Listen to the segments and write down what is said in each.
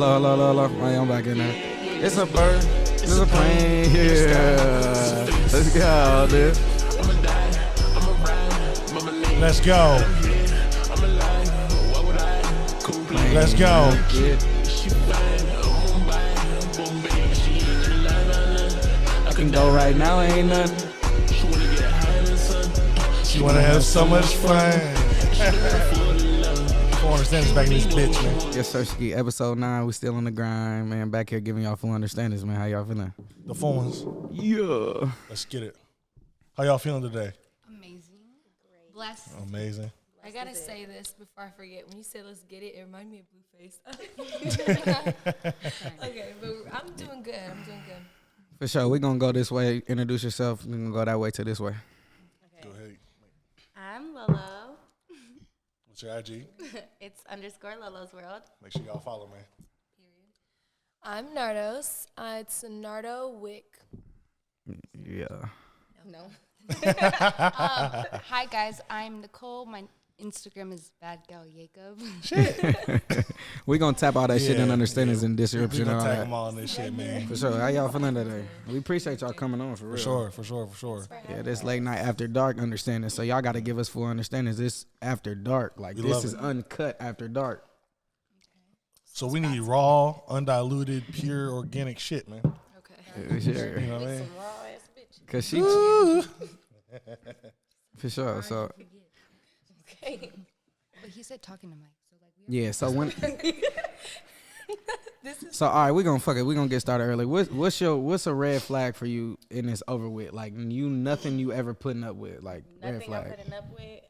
Hello. I'm back in there. It's a bird. It's a plane. Yeah. Let's go, dude. Let's go. Let's go. I can go right now, ain't nothing. She wanna have so much fun. Full understandings back in this bitch, man. Yes, sir, Ski. Episode 9. We still on the grind, man. Back here giving y'all full understandings, man. How y'all feeling? The full ones. Yeah. Let's get it. How y'all feeling today? Amazing. Great. Blessed. Amazing. I gotta say this before I forget. When you said let's get it, it reminded me of Blueface. Okay, but I'm doing good. For sure. We're going to go this way. Introduce yourself. We're going to go that way to this way. Okay. Go ahead. I'm Lolo. What's your IG? It's _Lolo's World. Make sure y'all follow me. I'm Nardos. It's Nardo Wick. Yeah. No. Hi guys, I'm Nicole. My Instagram is Bad Gal Jacob. Shit. We're going to tap all that shit in understandings and We description and gonna all tag that. them all in this shit, man. For sure. How y'all feeling today? We appreciate y'all coming on, for real. For sure. Yeah, this late night after dark understanding. So y'all got to give us full understandings. This after dark. Like, We this love is it. uncut after dark. So we need raw, undiluted, pure, organic shit, man. Okay. For sure. You know what I mean? Some raw ass bitch. Because she... For sure. So, Okay. But he said talking to Mike, so like we yeah. So when... So, all right, we're going to fuck it. We're going to get started early. What's a red flag for you in this over with? Like, nothing you ever putting up with. Like, red Nothing I'm flag. putting up with.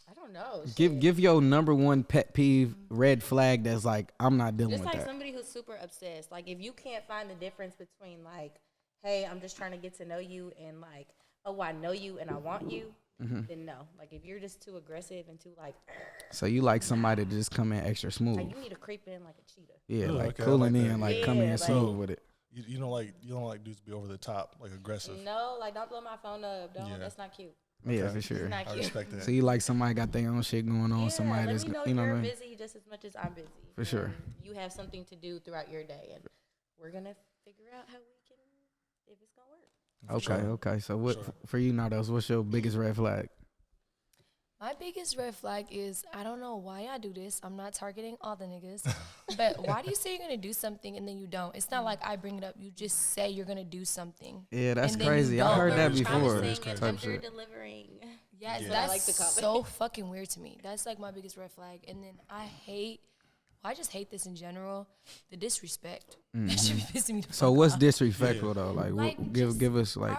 I don't know. Shit. Give your number one pet peeve red flag that's like, I'm not dealing Just with like that. somebody who's super obsessed. Like if you can't find the difference between like, hey, I'm just trying to get to know you, and like, oh, I know you and I want you, then no. Like if you're just too aggressive and too like, So you like somebody to just come in extra smooth. like you need to creep in like a cheetah. Yeah, Ooh, like okay, I cooling like that. in, like come Yeah, in like- smooth with it. You don't like dudes to be over the top, like aggressive. No, like don't blow my phone up. Don't. Yeah. That's not cute. Yeah, Okay. for sure. It's not I cute. respect that. So you like somebody got their own shit going on, Yeah, somebody let that's, me know you know what I you're mean? busy just as much as I'm busy. For sure. And you have something to do throughout your day, and we're gonna figure out how we can, if it's gonna work. Okay. So what Sure. for you, Nardos, what's your biggest red flag? My biggest red flag is I don't know why I do this. I'm not targeting all the niggas, but why do you say you're gonna do something and then you don't? It's not like I bring it up. You just say you're gonna do something. Yeah, that's And then you crazy. I don't. heard that Promising before. and Type under shit. delivering. Yes, Yeah. that's I like the comment. so fucking weird to me. That's like my biggest red flag. And then I just hate this in general. The disrespect. That should be pissing me the So fuck what's off. disrespectful though? Like, Like, give us like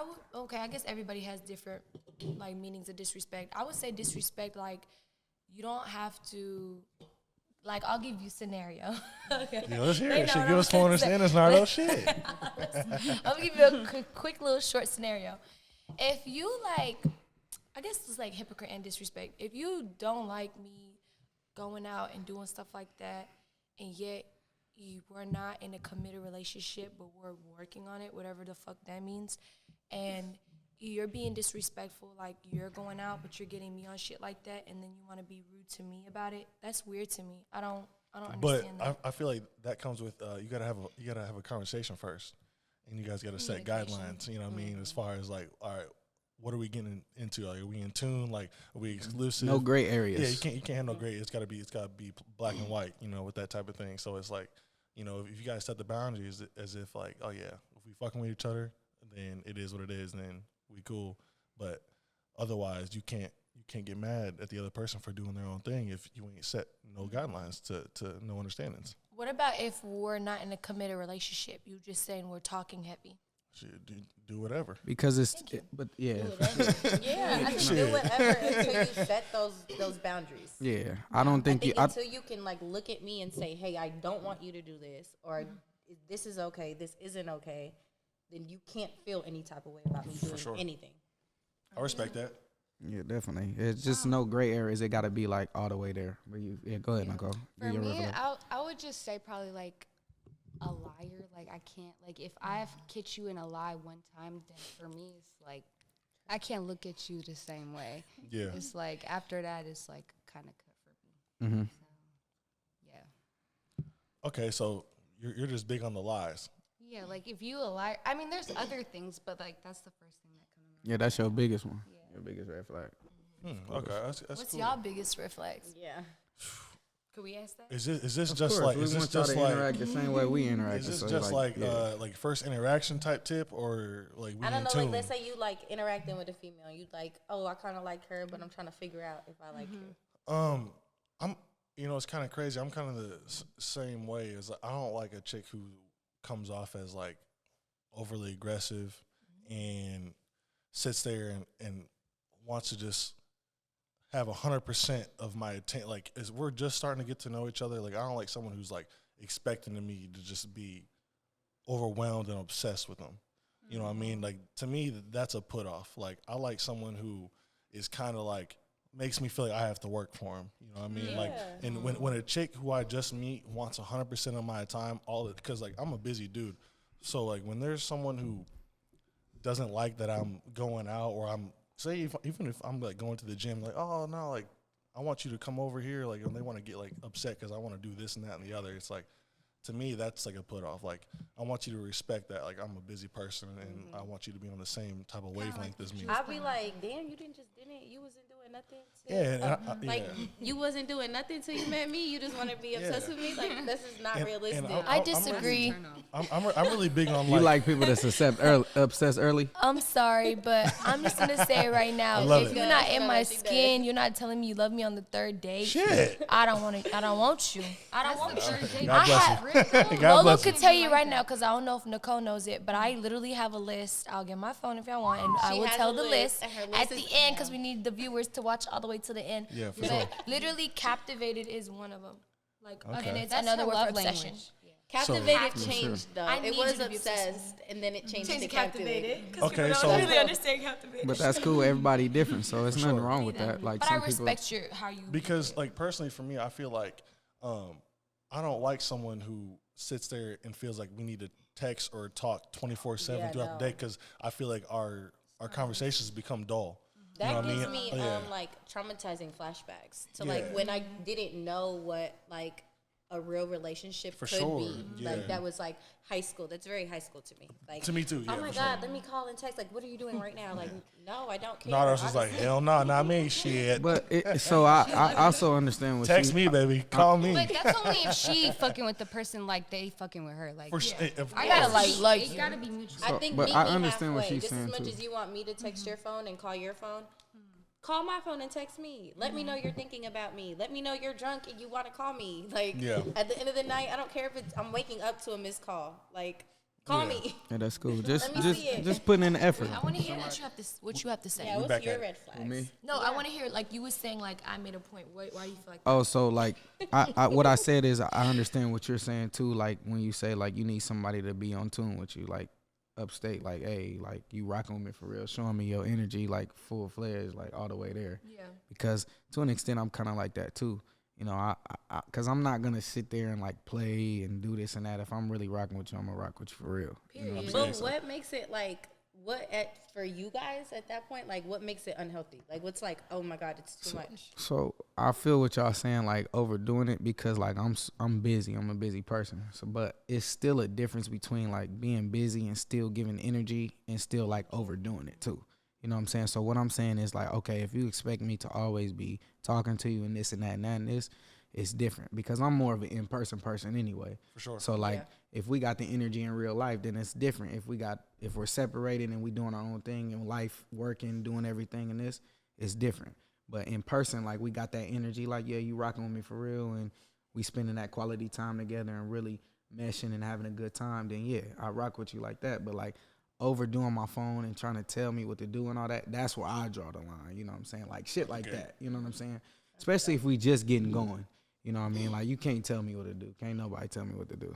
I guess everybody has different like meanings of disrespect. I would say disrespect like you don't have to. Like I'll give you scenario. Okay. Yeah, let's hear They it. know Shit, what give I'm us full saying. understanding, Nardo. Shit. I'm gonna give you a quick little short scenario. If you like, I guess it's like hypocrite and disrespect. If you don't like me going out and doing stuff like that, and yet we're not in a committed relationship, but we're working on it, whatever the fuck that means, and you're being disrespectful, like you're going out, but you're getting me on shit like that, and then you want to be rude to me about it. That's weird to me. I don't But understand that. I feel like that comes with you gotta have a conversation first, and you guys gotta set guidelines. You know what I mean? As far as like, all right, what are we getting into? Like, are we in tune? Like, are we exclusive? no gray areas. Yeah, you can't have no gray. It's gotta be black and white. You know, with that type of thing. So it's like, you know, if you guys set the boundaries as if like, oh yeah, if we fucking with each other, then it is what it is. Then we cool. But otherwise, you can't get mad at the other person for doing their own thing if you ain't set no guidelines to no understandings. What about if we're not in a committed relationship? You just saying we're talking heavy. Shit, do whatever. Because but yeah. Yeah, I think do whatever until you set those boundaries. Yeah. I don't think you until you can like look at me and say, hey, I don't want you to do this, or this is okay, this isn't okay, then you can't feel any type of way about me doing sure. anything. I respect that. Yeah, definitely. It's just no gray areas. It got to be like all the way there. But go ahead, Nicole. For Give your me, red flag. I would just say probably like a liar. Like I can't, like if I've catch you in a lie one time, then for me it's like I can't look at you the same way. Yeah. It's like after that it's like kind of cut for me. Mm-hmm. So, yeah. Okay, so you're just big on the lies. Yeah, like if you a liar, I mean, there's other things, but like that's the first thing that comes to mind. Yeah, that's your biggest one. Yeah. Your biggest red flag. Okay, that's What's cool. y'all biggest red flags? Yeah. Could we ask that? Is this Of just course, like we is this want y'all just to like interact the same way we interact. is this so just like yeah. like first interaction type tip or like we I don't in know, tune? like let's say you like interacting with a female, you like, oh, I kind of like her, but I'm trying to figure out if I like her. I'm it's kind of crazy. I'm kind of the same way as I don't like a chick who comes off as like overly aggressive and sits there and wants to just have 100% of my attention. Like, as we're just starting to get to know each other, like I don't like someone who's like expecting me to just be overwhelmed and obsessed with them. You know what I mean? Like, to me, that's a put off. Like, I like someone who is kind of like makes me feel like I have to work for him. You know what I mean? Yeah. Like, and when a chick who I just meet wants 100% of my time, because like I'm a busy dude, so like when there's someone who doesn't like that I'm going out, or I'm even if I'm like going to the gym, like, oh no, like I want you to come over here, like, and they want to get like upset because I want to do this and that and the other. It's like, to me, that's like a put off. Like, I want you to respect that. Like, I'm a busy person, and I want you to be on the same type of wavelength as me. I'd be like, damn, you didn't you wasn't doing nothing. Yeah, and Like, you wasn't doing nothing till you met me. You just want to be obsessed with me. Like, this is not realistic. I disagree. I'm really big on You like people that's obsessed early? I'm sorry, but I'm just gonna say right now, love if it. you're not in my She does. skin, you're not telling me you love me on the third date. Shit. I don't want to. I don't want you. I don't want you. God bless you. God Lolo bless you. could tell you right now, because I don't know if Nicole knows it, but I literally have a list. I'll get my phone if y'all want, and I She will has tell a the list, list and her at list the is end, because we need the viewers to watch all the way to the end. Yeah, for But sure. literally, captivated is one of them. Like, Okay. and it's That's another her word for love obsession. language. Captivated So- changed though. I It need was you to be obsessed with obsessed, and then it changed to Change captivated. captivated. Okay, so Really understand captivated. But that's cool. Everybody different, so there's nothing sure. wrong with that. Like But I some people. respect how you. because like personally for me, I feel like I don't like someone who sits there and feels like we need to text or talk 24/7 Yeah, throughout the no. day, because I feel like our conversations become dull. That You know what I gives mean? me Yeah. like traumatizing flashbacks to Yeah. like when I didn't know what like a real relationship For could sure, be. yeah. Like that was like high school. That's very high school to me. Like To me too, yeah, Oh my for god, sure. let me call and text. Like, what are you doing right now? Like, no, I don't care. Not us was like, honestly. hell no, not me, shit. But so I also understand what Text you, me, baby, call me. But that's only if she fucking with the person like they fucking with her. Like, For sure. I gotta gotta like it you. gotta be mutual. I think but meet I me understand what halfway. she's Just saying, as much too. as you want me to text your phone and call your phone, call my phone and text me. Let me know you're thinking about me. Let me know you're drunk and you want to call me. Like, Yeah. at the end of the night, I don't care if I'm waking up to a missed call. Like, call Yeah. me. Yeah, that's cool. Just Let me see it. just putting in the effort. I want to hear what you have to say. Yeah, what's back your at it. red flags? Me? No, I want to hear, like you were saying, like I made a point. Why do you feel like? Oh, so like I what I said is I understand what you're saying too. Like when you say like you need somebody to be on tune with you, like upstate, like hey, like you rocking with me for real, showing me your energy, like full fledged, like all the way there. Yeah. Because to an extent, I'm kind of like that too. You know, I because I'm not gonna sit there and like play and do this and that. If I'm really rocking with you, I'm gonna rock with you for real. You know what I'm saying? But what makes it like for you guys at that point, like what makes it unhealthy? Like what's like, oh my god, it's too much. So I feel what y'all saying, like overdoing it, because like I'm busy. I'm a busy person. So, but it's still a difference between like being busy and still giving energy and still like overdoing it too. You know what I'm saying? So what I'm saying is like, okay, if you expect me to always be talking to you and this and that and that and this, it's different because I'm more of an in-person person anyway. For sure. So like, if we got the energy in real life, then it's different. If we're separated and we doing our own thing in life, working, doing everything in this, it's different. But in person, like we got that energy, like, yeah, you rocking with me for real, and we spending that quality time together and really meshing and having a good time, then yeah, I rock with you like that. But like overdoing my phone and trying to tell me what to do and all that, that's where I draw the line. You know what I'm saying? Like shit like that. You know what I'm saying? Especially if we just getting going. You know what I mean? Like you can't tell me what to do. Can't nobody tell me what to do.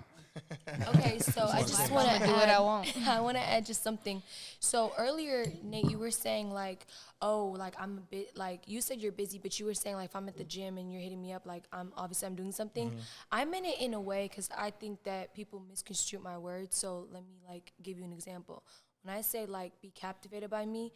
Okay, so I just want to do what I want. I want to add just something. So earlier, Nate, you were saying like, oh, like I'm a bit like you said you're busy, but you were saying like if I'm at the gym and you're hitting me up, like I'm doing something. I meant it in a way because I think that people misconstrue my words. So let me like give you an example. When I say like be captivated by me,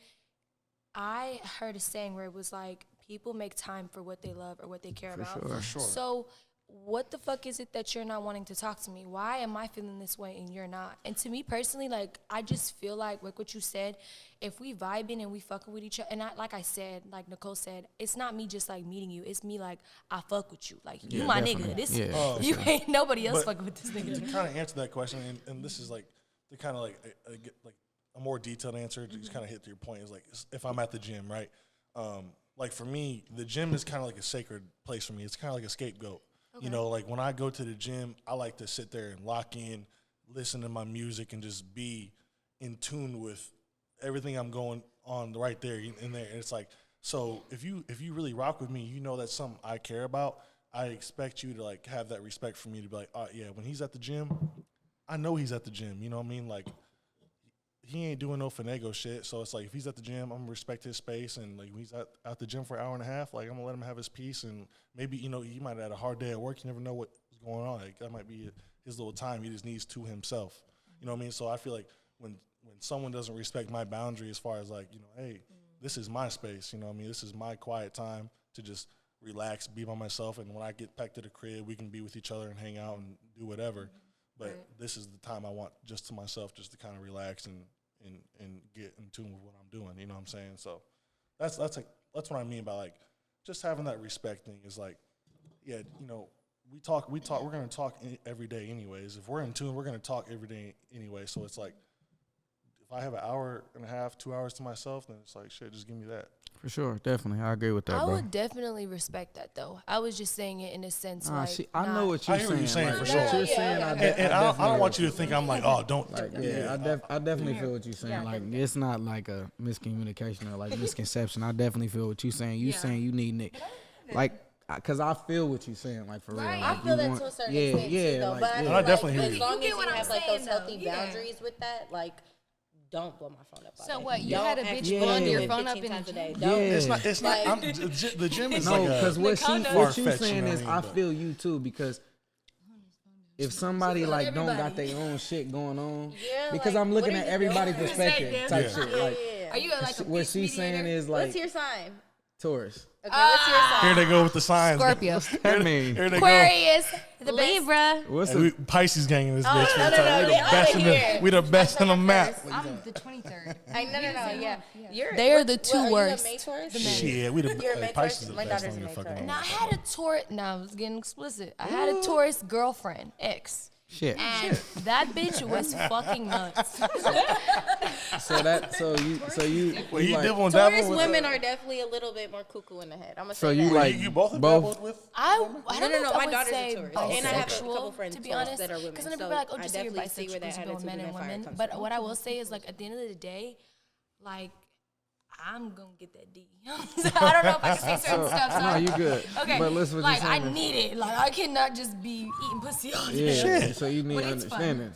I heard a saying where it was like people make time for what they love or what they care about. sure. For sure. So what the fuck is it that you're not wanting to talk to me? Why am I feeling this way and you're not? And to me personally, like, I just feel like what you said, if we vibing and we fucking with each other, and like I said, like Nicole said, it's not me just like meeting you. It's me like, I fuck with you. Like, you my nigga. This you ain't nobody else fucking with this nigga. To kind of answer that question, and this is like the kind of like a more detailed answer to just kind of hit your point is like, if I'm at the gym, right? Like for me, the gym is kind of like a sacred place for me. It's kind of like a scapegoat. Okay. You know, like when I go to the gym, I like to sit there and lock in, listen to my music, and just be in tune with everything I'm going on right there in there. And it's like, so if you really rock with me, you know that's something I care about. I expect you to like have that respect for me to be like, oh yeah, when he's at the gym, I know he's at the gym. You know what I mean? Like, he ain't doing no finagle shit. So it's like, if he's at the gym, I'm gonna respect his space. And like, when he's at the gym for an hour and a half, like, I'm gonna let him have his peace. And maybe, you know, he might have had a hard day at work. You never know what's going on. Like, that might be his little time he just needs to himself. You know what I mean? So I feel like when someone doesn't respect my boundary as far as like, you know, hey, this is my space. You know what I mean? This is my quiet time to just relax, be by myself. And when I get back to the crib, we can be with each other and hang out and do whatever. But this is the time I want just to myself, just to kind of relax and get in tune with what I'm doing. You know what I'm saying? So that's what I mean by like just having that respect thing is like, yeah, you know, we talk. We're gonna talk every day anyways. If we're in tune, we're gonna talk every day anyway. So it's like, if I have an hour and a half, 2 hours to myself, then it's like, shit, just give me that. For sure, definitely, I agree with that, I bro. would definitely respect that, though. I was just saying it in a sense, Nah, like, I know what you're I hear saying. what you're saying, like, for what sure. you're saying, I don't want you to think I'm like, oh, don't. Like, I definitely feel what you're saying. Like, it's not like a miscommunication or like misconception. I definitely feel what you're saying. You saying you need Nick, like, cause I feel what you're saying. Like, for real. Like, I feel that to a certain extent too, though. like, But I feel I like definitely hear as you. long You as get you what I'm have like those saying, healthy though. Yeah. boundaries with that, like, don't blow my phone up. all So day. what, you Don't had a ask bitch me blowing to do your it phone up 15 in the times a day. gym? Don't. Yeah. It's not. Like- The gym is No, like because what you far-fetched, saying you know is, what I I mean? feel you too. Because if somebody like don't got everybody. their own shit going on, Yeah, because like, I'm what looking are at you everybody's doing? perspective type Yeah. shit. Yeah, Like, yeah. Are you like a what peace she's saying mediator? is like What's your sign? Taurus. Okay, what's your sign? Here they go with the signs. Scorpio. I mean, Here they go. Aquarius, the best. Libra. what's Hey, the we Pisces gang in this Oh, bitch. no, We no, no, get best outta in the- here. we the best in the map. I'm the 23rd. No, yeah. They are the two worst. Are you a May Taurus? Shit, we the You're a May Pisces Taurus? is the My best daughter's on a your May fucking Taurus. Now I own. had a Taurus. Now I was getting explicit. I had a Taurus girlfriend, ex, shit? and that bitch was fucking nuts. So you Well, you like, dibble and Taurus dabble with women are definitely a little bit more cuckoo in the head. I'm gonna So say you that. like you both have both? dabbled with? I No, don't no, know no. if I My would daughter's say a Taurus, Okay. and I have a bisexual, couple friends to be Taurus honest, that are women. because then people So are like, oh, I just say you're definitely see bisexual where that because you build men attitude and and fire women. comes But from. what I will say is, like, at the end of the day, like, I'm gonna get that D. I don't know if I can say certain stuff. No, you good. Okay, But listen, what like, you're I saying is- need it. Like, I cannot just be eating pussy all day. Yeah. So you need But it's fun. understanding.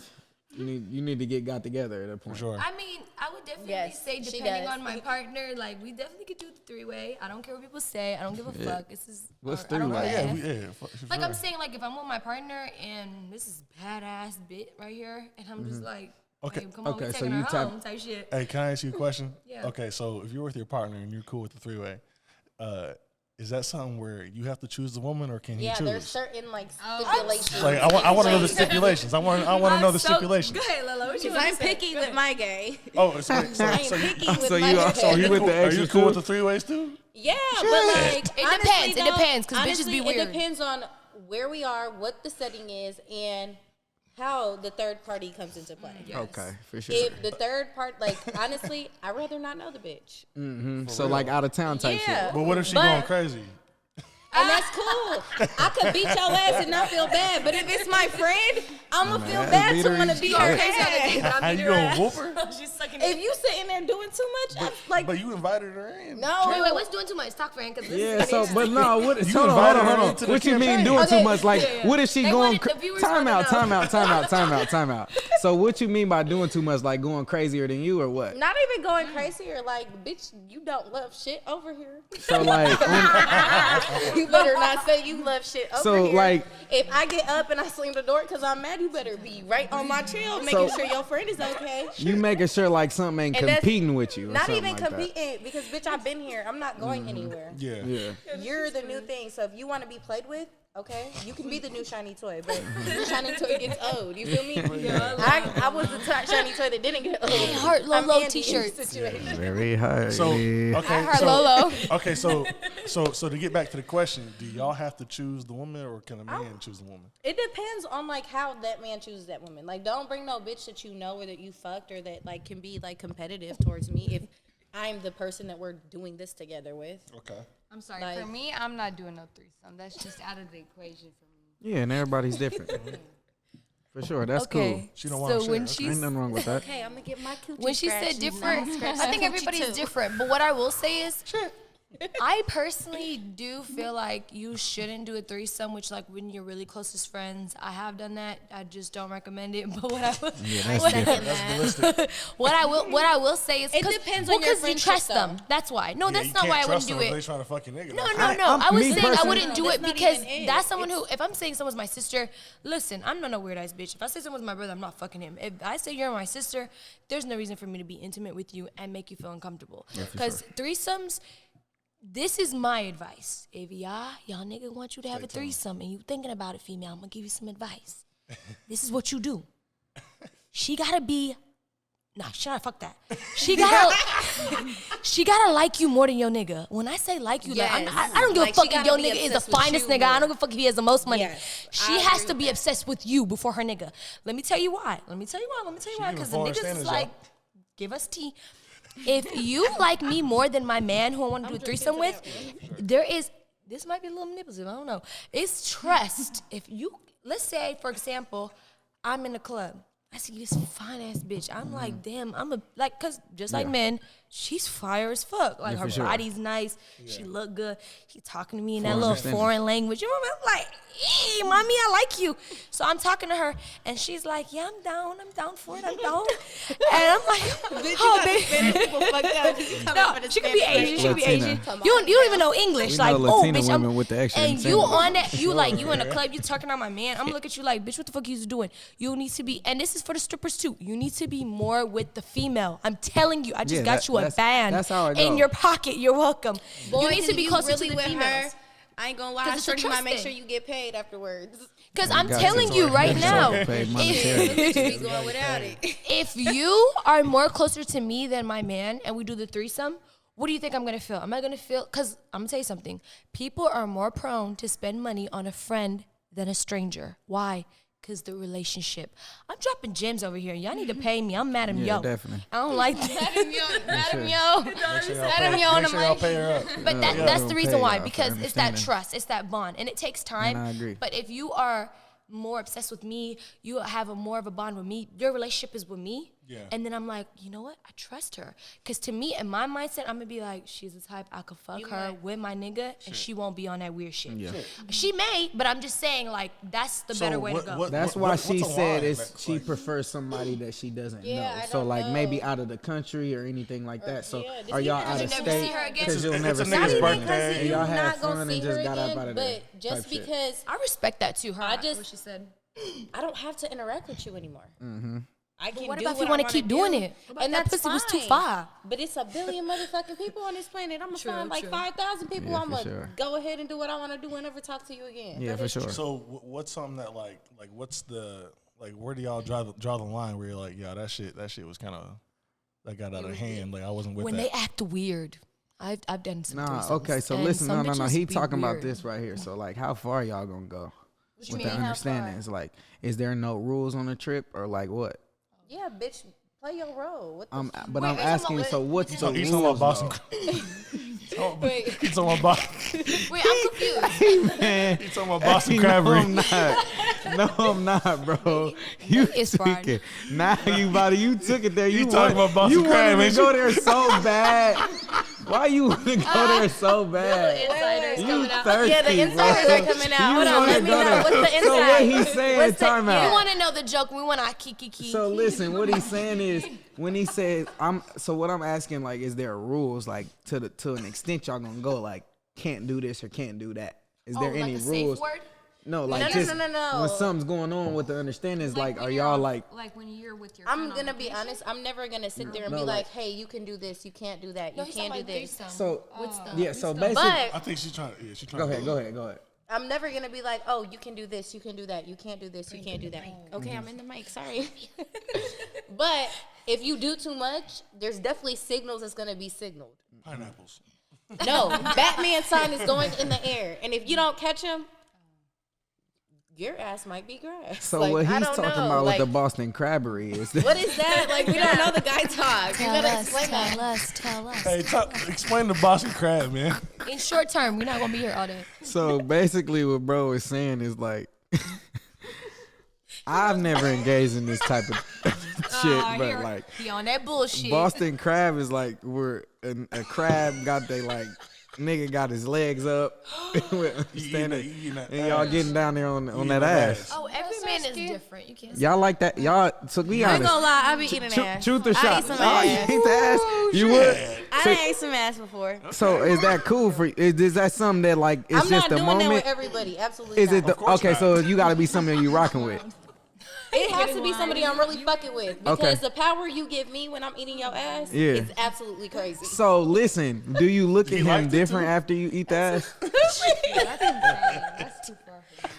You need to get got together at that point. For sure. I mean, I would definitely Yes, say, she depending does. on my partner, like, we definitely could do the three-way. I don't care what people say. I don't give a fuck. This is What's I don't three-way? care. Yeah, for Like, sure. I'm saying, like, if I'm with my partner and this is badass bit right here, and I'm just like, Okay. babe, come on, Okay, we're so taking you her type- home type shit. Hey, can I ask you a question? Yeah. Okay, so if you're with your partner and you're cool with the three-way, is that something where you have to choose the woman, or can he Yeah, there's choose? certain like Oh. stipulations. Like, I want to know the stipulations. I want to know the So- stipulations. Go ahead, Lala. What you Because want I'm to say? picky Go with ahead. my gay. Oh, so I ain't picky with So my you are- gay. so you with the are you exes cool too? with the three-ways too? Yeah, but like It honestly, depends. It though, depends, 'cause bitches honestly, be weird. It depends on where we are, what the setting is, and how the third party comes into play. Okay, for sure. If the third part, like honestly, I'd rather not know the bitch, So like out of town type Yeah. shit. But what if she But- going crazy? and that's cool. I could beat your ass and not feel bad, but if it's my friend, I'm gonna feel that's bad beat to her want to in beat shit. her Crazy on the ass. dick, but I'm How you beating her gonna ass. whoop her? She's sucking If it. you sitting there doing too much, I'm like, But you invited her in. no. Wait, what's doing too much? Talk for him, because this Yeah, is so but no, what? You Hold invited on, her hold on. into the What you mean campaign. doing Okay, too much? Like, yeah, yeah. what if she They going? wanted- the viewers Time wanna out, know. time out. So what you mean by doing too much? Like going crazier than you, or what? Not even going crazy or like, bitch, you don't love shit over here. So like, You better not say you love shit over So, here. like- if I get up and I slam the door because I'm mad, you better be right on my trail, making sure your friend is okay. You making sure like something ain't And that's competing with you. Or Not something even like that. competing because bitch, I've been here. I'm not going anywhere. Yeah. Yeah. You're the new thing. So if you want to be played with, okay, you can be the new shiny toy, but the shiny toy gets old. You feel me? I was the shiny toy that didn't get old. Heart I'm Lolo Andy in t-shirts. this situation. Very high. So okay, Heart so Lolo. okay, so to get back to the question, do y'all have to choose the woman or can a man choose the woman? It depends on like how that man chooses that woman. Like, don't bring no bitch that you know or that you fucked or that like can be like competitive towards me if I'm the person that we're doing this together with. Okay. I'm sorry. Like- For me, I'm not doing no threesome. That's just out of the equation for me. Yeah, and everybody's different. For sure, that's cool. She don't want to So share. when Okay. she's Ain't nothing wrong with that. Okay, I'm gonna get my coochie when she said scratched. different, I think everybody's different. But what I will say is, I personally do feel like you shouldn't do a threesome, which like when you're really closest friends. I have done that. I just don't recommend it. But what I will, what I will say is, It depends on your you friendship, trust though. them. That's why. No, that's not why I wouldn't do They it. trying to fuck your nigga. No, That's no, right. no. I was me saying I personally- wouldn't do That's it not because even it. that's someone who, if I'm saying someone's my sister, listen, I'm not a weird ass bitch. If I say someone's my brother, I'm not fucking him. If I say you're my sister, there's no reason for me to be intimate with you and make you feel uncomfortable. Because threesomes, this is my advice. If y'all nigga want you to have a threesome and you thinking about it, female, I'm gonna give you some advice. This is what you do. She gotta be. Nah, fuck that. She gotta like you more than your nigga. When I say like you, like, Yes. I don't give Like, a fuck she if gotta your be nigga is the obsessed with finest you nigga. I more. don't give a fuck if he has the most money. Yes, She I has agree to with be that. obsessed with you before her nigga. Let me tell you why. Because giving the full niggas is understandings, like, y'all. give us tea. If you like me more than my man who I want to do a threesome with, there is, this might be a little manipulative, I don't know. It's trust. If you, let's say, for example, I'm in the club. I see this fine ass bitch. I'm like, damn, cause just like men, she's fire as fuck. Like, Yeah, her for sure. body's nice. She look good. She talking to me in that Foreign little understanding. foreign language. You know what I'm like, hey, mommy, I like you. So I'm talking to her, and she's like, yeah, I'm down for it, I'm down. And I'm like, oh, baby. No, she could be Asian. She could be Latina. Asian. You don't even know English. We like, know oh, Latina bitch, women with the extra and you incentive. on that, you in a club, you talking on my man. I'm gonna look at you like, bitch, what the fuck you doing? You need to be, and this is for the strippers too. You need to be more with the female. I'm telling you, I just Yeah, got you a that's band how it in go. your pocket. You're welcome. Boys, you need to and be you closer really to the with females. her. I ain't gonna lie, 'Cause it's a shorty trust might make thing. sure you get paid afterwards. Because You I'm got telling to. you right now, Paid Some monetarily. bitches be going without it. if you are more closer to me than my man and we do the threesome, what do you think I'm gonna feel? Am I gonna feel, because I'm gonna tell you something. People are more prone to spend money on a friend than a stranger. Why? Because the relationship. I'm dropping gems over here. Y'all need to pay me. I'm Madam Yeah, Yo. definitely. I don't like that. Madam Yo. Make sure y'all Madam pay- Yo on make the sure y'all mic. pay her up. But that's Don't the pay reason why, y'all for because it's that understanding. trust, it's that bond, and it takes time. And I agree. But if you are more obsessed with me, you have more of a bond with me, your relationship is with me. Yeah. And then I'm like, you know what? I trust her. Because to me, in my mindset, I'm going to be like, she's the type I could fuck her with my nigga, and she won't be on that weird shit. Yeah. She may, but I'm just saying, like, that's the better way to go. That's why she what's a said line is that, she like- prefers somebody that she doesn't Yeah, know. I So don't like know. maybe out of the country or anything like that. So yeah, does are he y'all ever out of never state? see her again? Because you'll It's never a see nigga's her birthday. again. And you y'all had not gonna fun see and her just got up again, out of there. but just type shit. because I respect that too. I just- what she said. I don't have to interact with you anymore. I can What do about if you I want to wanna keep do, doing it? and that that's pussy was too fine. far. But it's a billion motherfucking people on this planet. I'm gonna find like true. 5,000 people. Yeah, I'm for gonna sure. go ahead and do what I want to do and never talk to you again. Yeah, That for is sure. true. So what's something that like what's the like where do y'all draw the line where you're like, yeah, that shit was kind of that got out of hand. Like I wasn't with When that. they act weird. I've done some Nah, threesomes, okay, so and listen, some no. bitches He be talking about weird. this right here. So like how far y'all gonna go you with mean, the how understanding? far? It's like, is there no rules on the trip or like what? Yeah, bitch, play your role. What the But Wait, I'm wait, asking, so what's the He's talking about rules? Boston. though? He's talking about Boston. Wait, I'm confused. Man, He's talking about Boston no, crabbery. I'm not. No, I'm not, bro. You It's took fine. it. Now you took it there. You talking about Boston You crab, wanted ain't to go you? there so bad. Why you want to go there so bad? Insiders You coming out. thirsty, Yeah, the insiders bro. are coming out. You Hold on, wanna let me go know. there. What's the So what inside? he's saying, What's the- time We out. want to know the joke. We want our kiki. So listen, what he's saying is when he says what I'm asking, like, is there rules like to an extent y'all gonna go like can't do this or can't do that? Is there any like a rules? safe word? No, like No, just no. when something's going on with the understandings, like when are you're y'all on- like? like when you're with your I'm friend on gonna be vacation? honest. I'm never gonna sit there and No, be like- like, "Hey, you can do this. You can't do that. No, You he's can't do talking about this." threesome. So What's the yeah, so threesome? basically, I But think she's trying. Yeah, she's trying. go to ahead, go ahead. I'm never gonna be like, "Oh, you can do this. You can do that. You can't do this. You can't do that." Okay, I'm in the mic. Sorry. But if you do too much, there's definitely signals that's gonna be signaled. Pineapples. No, Batman sign is going in the air, and if you don't catch him, your ass might be grass. So Like, what I he's don't talking know. about Like, with the Boston crabbery is what is that? Like, we don't know the guy talk. You Tell gotta us, explain that. tell us. Hey, explain the Boston crab, man. In short term, we're not gonna be here all day. so basically what bro is saying is like I've never engaged in this type of shit, but like he on that bullshit. Boston crab is like where a crab got they like nigga got his legs up standing and y'all getting down there on that ass. Oh, every man is different. You can't. Say Y'all like that? Y'all, so be I ain't honest. gonna lie, I be eating ass. Truth or I shot? ate some Oh, ass. you ate the ass? You would? I So, done ate some ass before. so is that cool for you? Is that something that like it's I'm just not a doing that moment? with everybody. Absolutely Is not. it the, course okay? not. So you got to be somebody you rocking with. It has to be somebody I'm really fucking with because Okay. the power you give me when I'm eating your ass Yeah. is absolutely crazy. So listen, do you look at You him liked it different too? after you eat the ass? That's too far.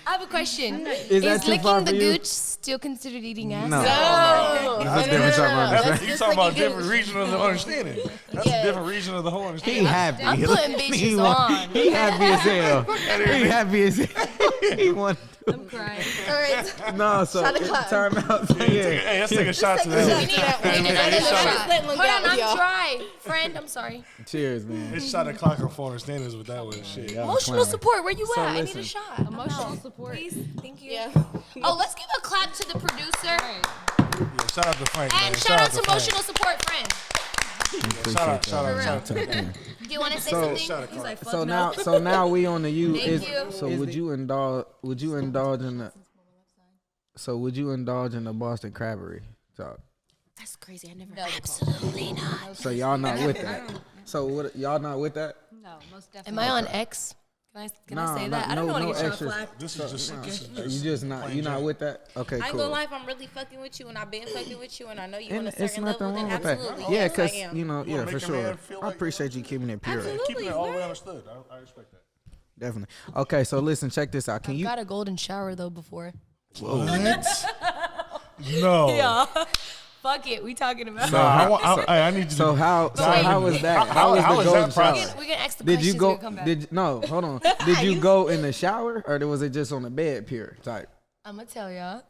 I have a question. Is that too licking far the for you? gooch still considered eating ass? No. That's different type of understanding. You Just talking about licking different gooch. region of the understanding. That's Yes. a different region of the whole He understanding. happy. I'm putting bitches on. He happy as hell. He happy as hell. He want. I'm crying. All right. No, so Shot o'clock. time out. Hey, Yeah. let's take a shot to We that. need that one. We need another Let's shot. let one Hold go, on, I'm y'all. dry. Friend, I'm sorry. Cheers, man. It's shot o'clock on full understandings with that one. Shit. Yeah. Emotional clown. support, where you So at? I need listen. a shot. Emotional support. Please, thank you. Yeah. Oh, let's give a clap to the producer. Yeah, shout out to Frank, man. And shout out to Frank. emotional support friend. Shout out, shout out, For shout out. Do you want to say So- something? Shout out, He's like, fuck So no. now we on the you. Thank you. So would you indulge in the? So would you indulge in the Boston crabbery talk? That's crazy. I never No. heard of Absolutely not. So y'all not with that? So what? Y'all not with that? No, most definitely. Am I on X? Can I say that? I don't want to get extras. y'all flack. This is just You just not. You not with that? Okay, I ain't cool. gonna lie, if I'm really fucking with you and I've been fucking with you and I know you on And a it's certain nothing level, then wrong with that. absolutely. Yeah, yes, because I am. you know, yeah, make for a sure. man feel I like- appreciate you keeping it pure. Absolutely. keeping it all the way understood. I respect that. Definitely. Okay, so listen, check this out. Can you? Got a golden shower though before. What? No. Yeah. Fuck it. We talking about. Nah, I need you So to. how? So wait. how was that? How- was how the is that golden process? shower? We're gonna ask the Did questions you go? when we come back. No, hold on. Did you go in the shower or was it just on the bed, pure type? I'm gonna tell y'all.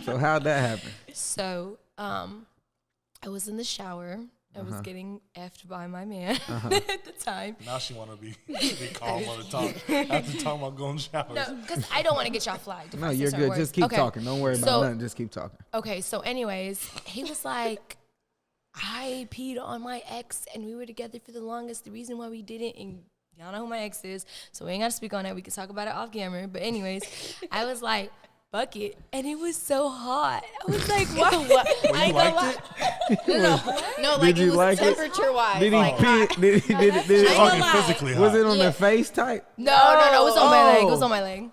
So how'd that happen? So, I was in the shower. I was getting effed by my man Uh-huh. at the time. Now she want to be calm on the talk. After talking about going showers. No, because I don't want to get y'all flagged. if No, I say you're certain good. words. Just keep Okay. talking. Don't worry about So- nothing. Just keep talking. Okay, so anyways, he was like, I peed on my ex and we were together for the longest. The reason why we didn't, and y'all know who my ex is, so we ain't gotta speak on that. We can talk about it off camera. But anyways, I was like, fuck it. And it was so hot. I was like, what? I ain't gonna lie. No, like Did it you was like it? temperature wise. Did he like, pee? Did he? Did I ain't it? gonna Fucking lie. physically Was hot. it on Yeah. the face type? No, it was on my leg. It was on my leg.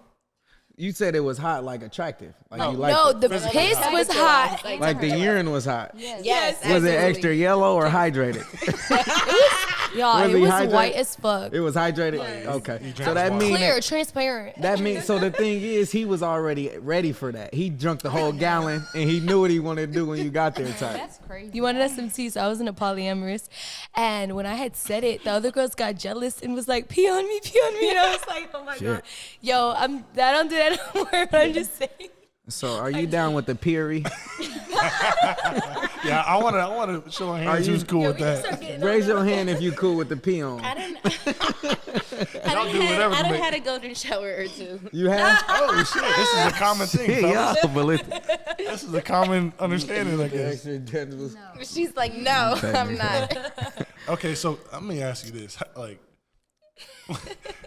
You said it was hot, like attractive. Like you liked No, it. the Physically piss hot. was hot. Like the urine was hot. Yes. Was it absolutely. extra yellow or hydrated? Y'all, Was it he was hydrated? white as fuck. It was hydrated. Okay, drank so that water. means Clear, transparent. that means. So the thing is, he was already ready for that. He drunk the whole gallon, and he knew what he wanted to do when you got there. Type. That's crazy. You wanted SMT, so I was in a polyamorous. And when I had said it, the other girls got jealous and was like, pee on me. And I was like, oh my Shit. God. Yo, I don't do that no more, but I'm just saying. So are you down with the Peary? Yeah, I want to show her hands you- who's cool with We can start that. getting Raise your hand if you cool with the pee on. I done Y'all do whatever to I done make. had a golden shower or two. You have? Oh shit, this is a common thing. Shit, fellas. y'all, but listen. This is a common understanding, I guess. Extra genitals. She's like, no, I'm not. Okay, so let me ask you this: like,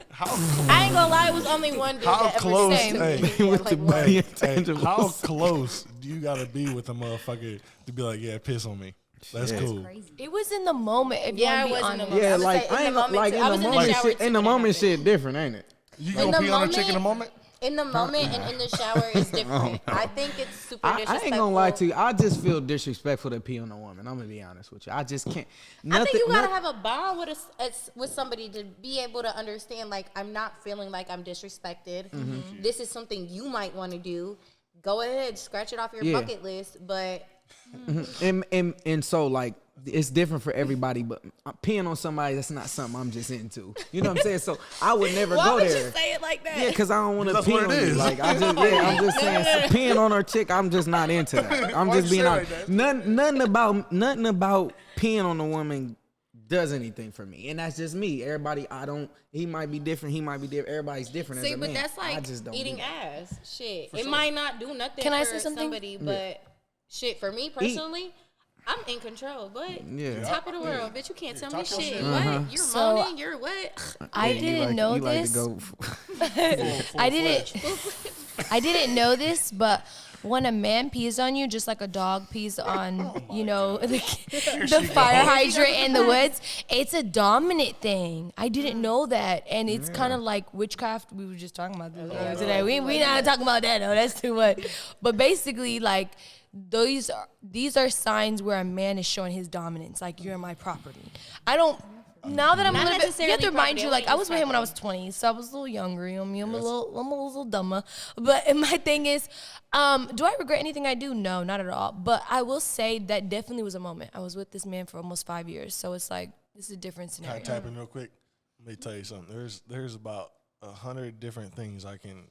how I ain't gonna lie, it was only one dude how that ever close? said Hey, to me, With the like, what? body hey, intangibles. how close do you gotta be with a motherfucker to be like, yeah, piss on me? That's Shit. cool. It was in the moment, if Yeah, you it want to was be in the honest. moment. Yeah, I would like say in I ain't the gonna- like moment, in I the was in the moment shower shit. too In the when it moment, happened. shit different, ain't it? You In gonna the pee on a chick moment- in a moment? In the moment and in the shower is different. I think it's super I disrespectful. ain't gonna lie to you. I just feel disrespectful to pee on a woman. I'm gonna be honest with you. I just can't. I think you gotta have a bond with somebody to be able to understand. Like, I'm not feeling like I'm disrespected. This is something you might want to do. Go ahead, scratch it off your bucket list. But and so like it's different for everybody. But peeing on somebody, that's not something I'm just into. You know what I'm saying? So I would never Why go would there. you say it like that? Yeah, cause I don't want to That's pee what on it you. is. Like I'm just saying, peeing on her chick, I'm just not into that. I'm Why just you being say honest. like Nothing about peeing on a woman does anything for me, and that's just me. Everybody, he might be different. He might be different. Everybody's different. see, as a but man. that's I like just don't eating do that. ass. Shit, it might not do nothing. Can I for say something? somebody, but shit, for me personally. I'm in control, but Yeah. top of the world, bitch. You can't tell me talk your shit. shit. What? You're So- moaning. You're what? I Yeah, didn't know you this. Like to go I didn't know this, but when a man pees on you, just like a dog pees on, the fire hydrant in the woods, it's a dominant thing. I didn't know that, and it's kind of like witchcraft. We were just talking about this today. We not talking about that though. That's too much. But basically, like these are signs where a man is showing his dominance. Like, you're my property. I don't. Now that I'm Not a little bit, you have to necessarily remind you, property, like, I was with him when I was property. 20, so I was a little younger. You know me, I'm a little dumber. But my thing is, do I regret anything I do? No, not at all. But I will say that definitely was a moment. I was with this man for almost 5 years, so it's like this is a different Can scenario. I tap in real quick? Let me tell you something. There's about 100 different things I can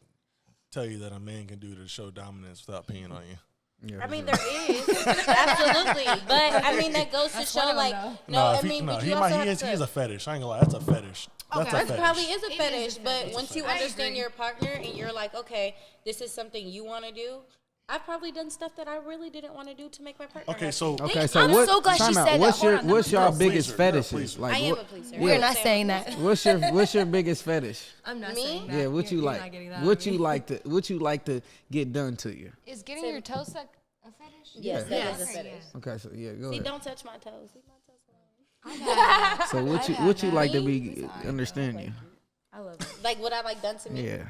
tell you that a man can do to show dominance without peeing on you. Yeah, I mean, there is absolutely, but I mean that goes to That's show one of them, like though. no. I mean, but you also have he to. is a fetish. I ain't gonna lie, that's a fetish. That's a That fetish. probably is a It fetish, is a but fetish. once you I understand agree. your partner and you're like, okay, this is something you want to do. I've probably done stuff that I really didn't want to do to make my partner. Okay, happy. so Okay, so I'm what? so glad she time out. said that. What's Hold your on, what's You're your a biggest pleaser. You're a fetishes? pleaser. Like, I am what, a pleaser. We're I'm not saying a that. what's your biggest fetish? I'm not Me? saying that. Yeah, what you You're like? not getting that What out of you me. what you like to get done to you? Is getting your toes sucked a fetish? Yes, that Yes. is a fetish. Okay, so yeah, go See, ahead. don't touch my toes. Leave my toes alone. So what you like to be understand you? I love it. Like what I like done to me. Yeah.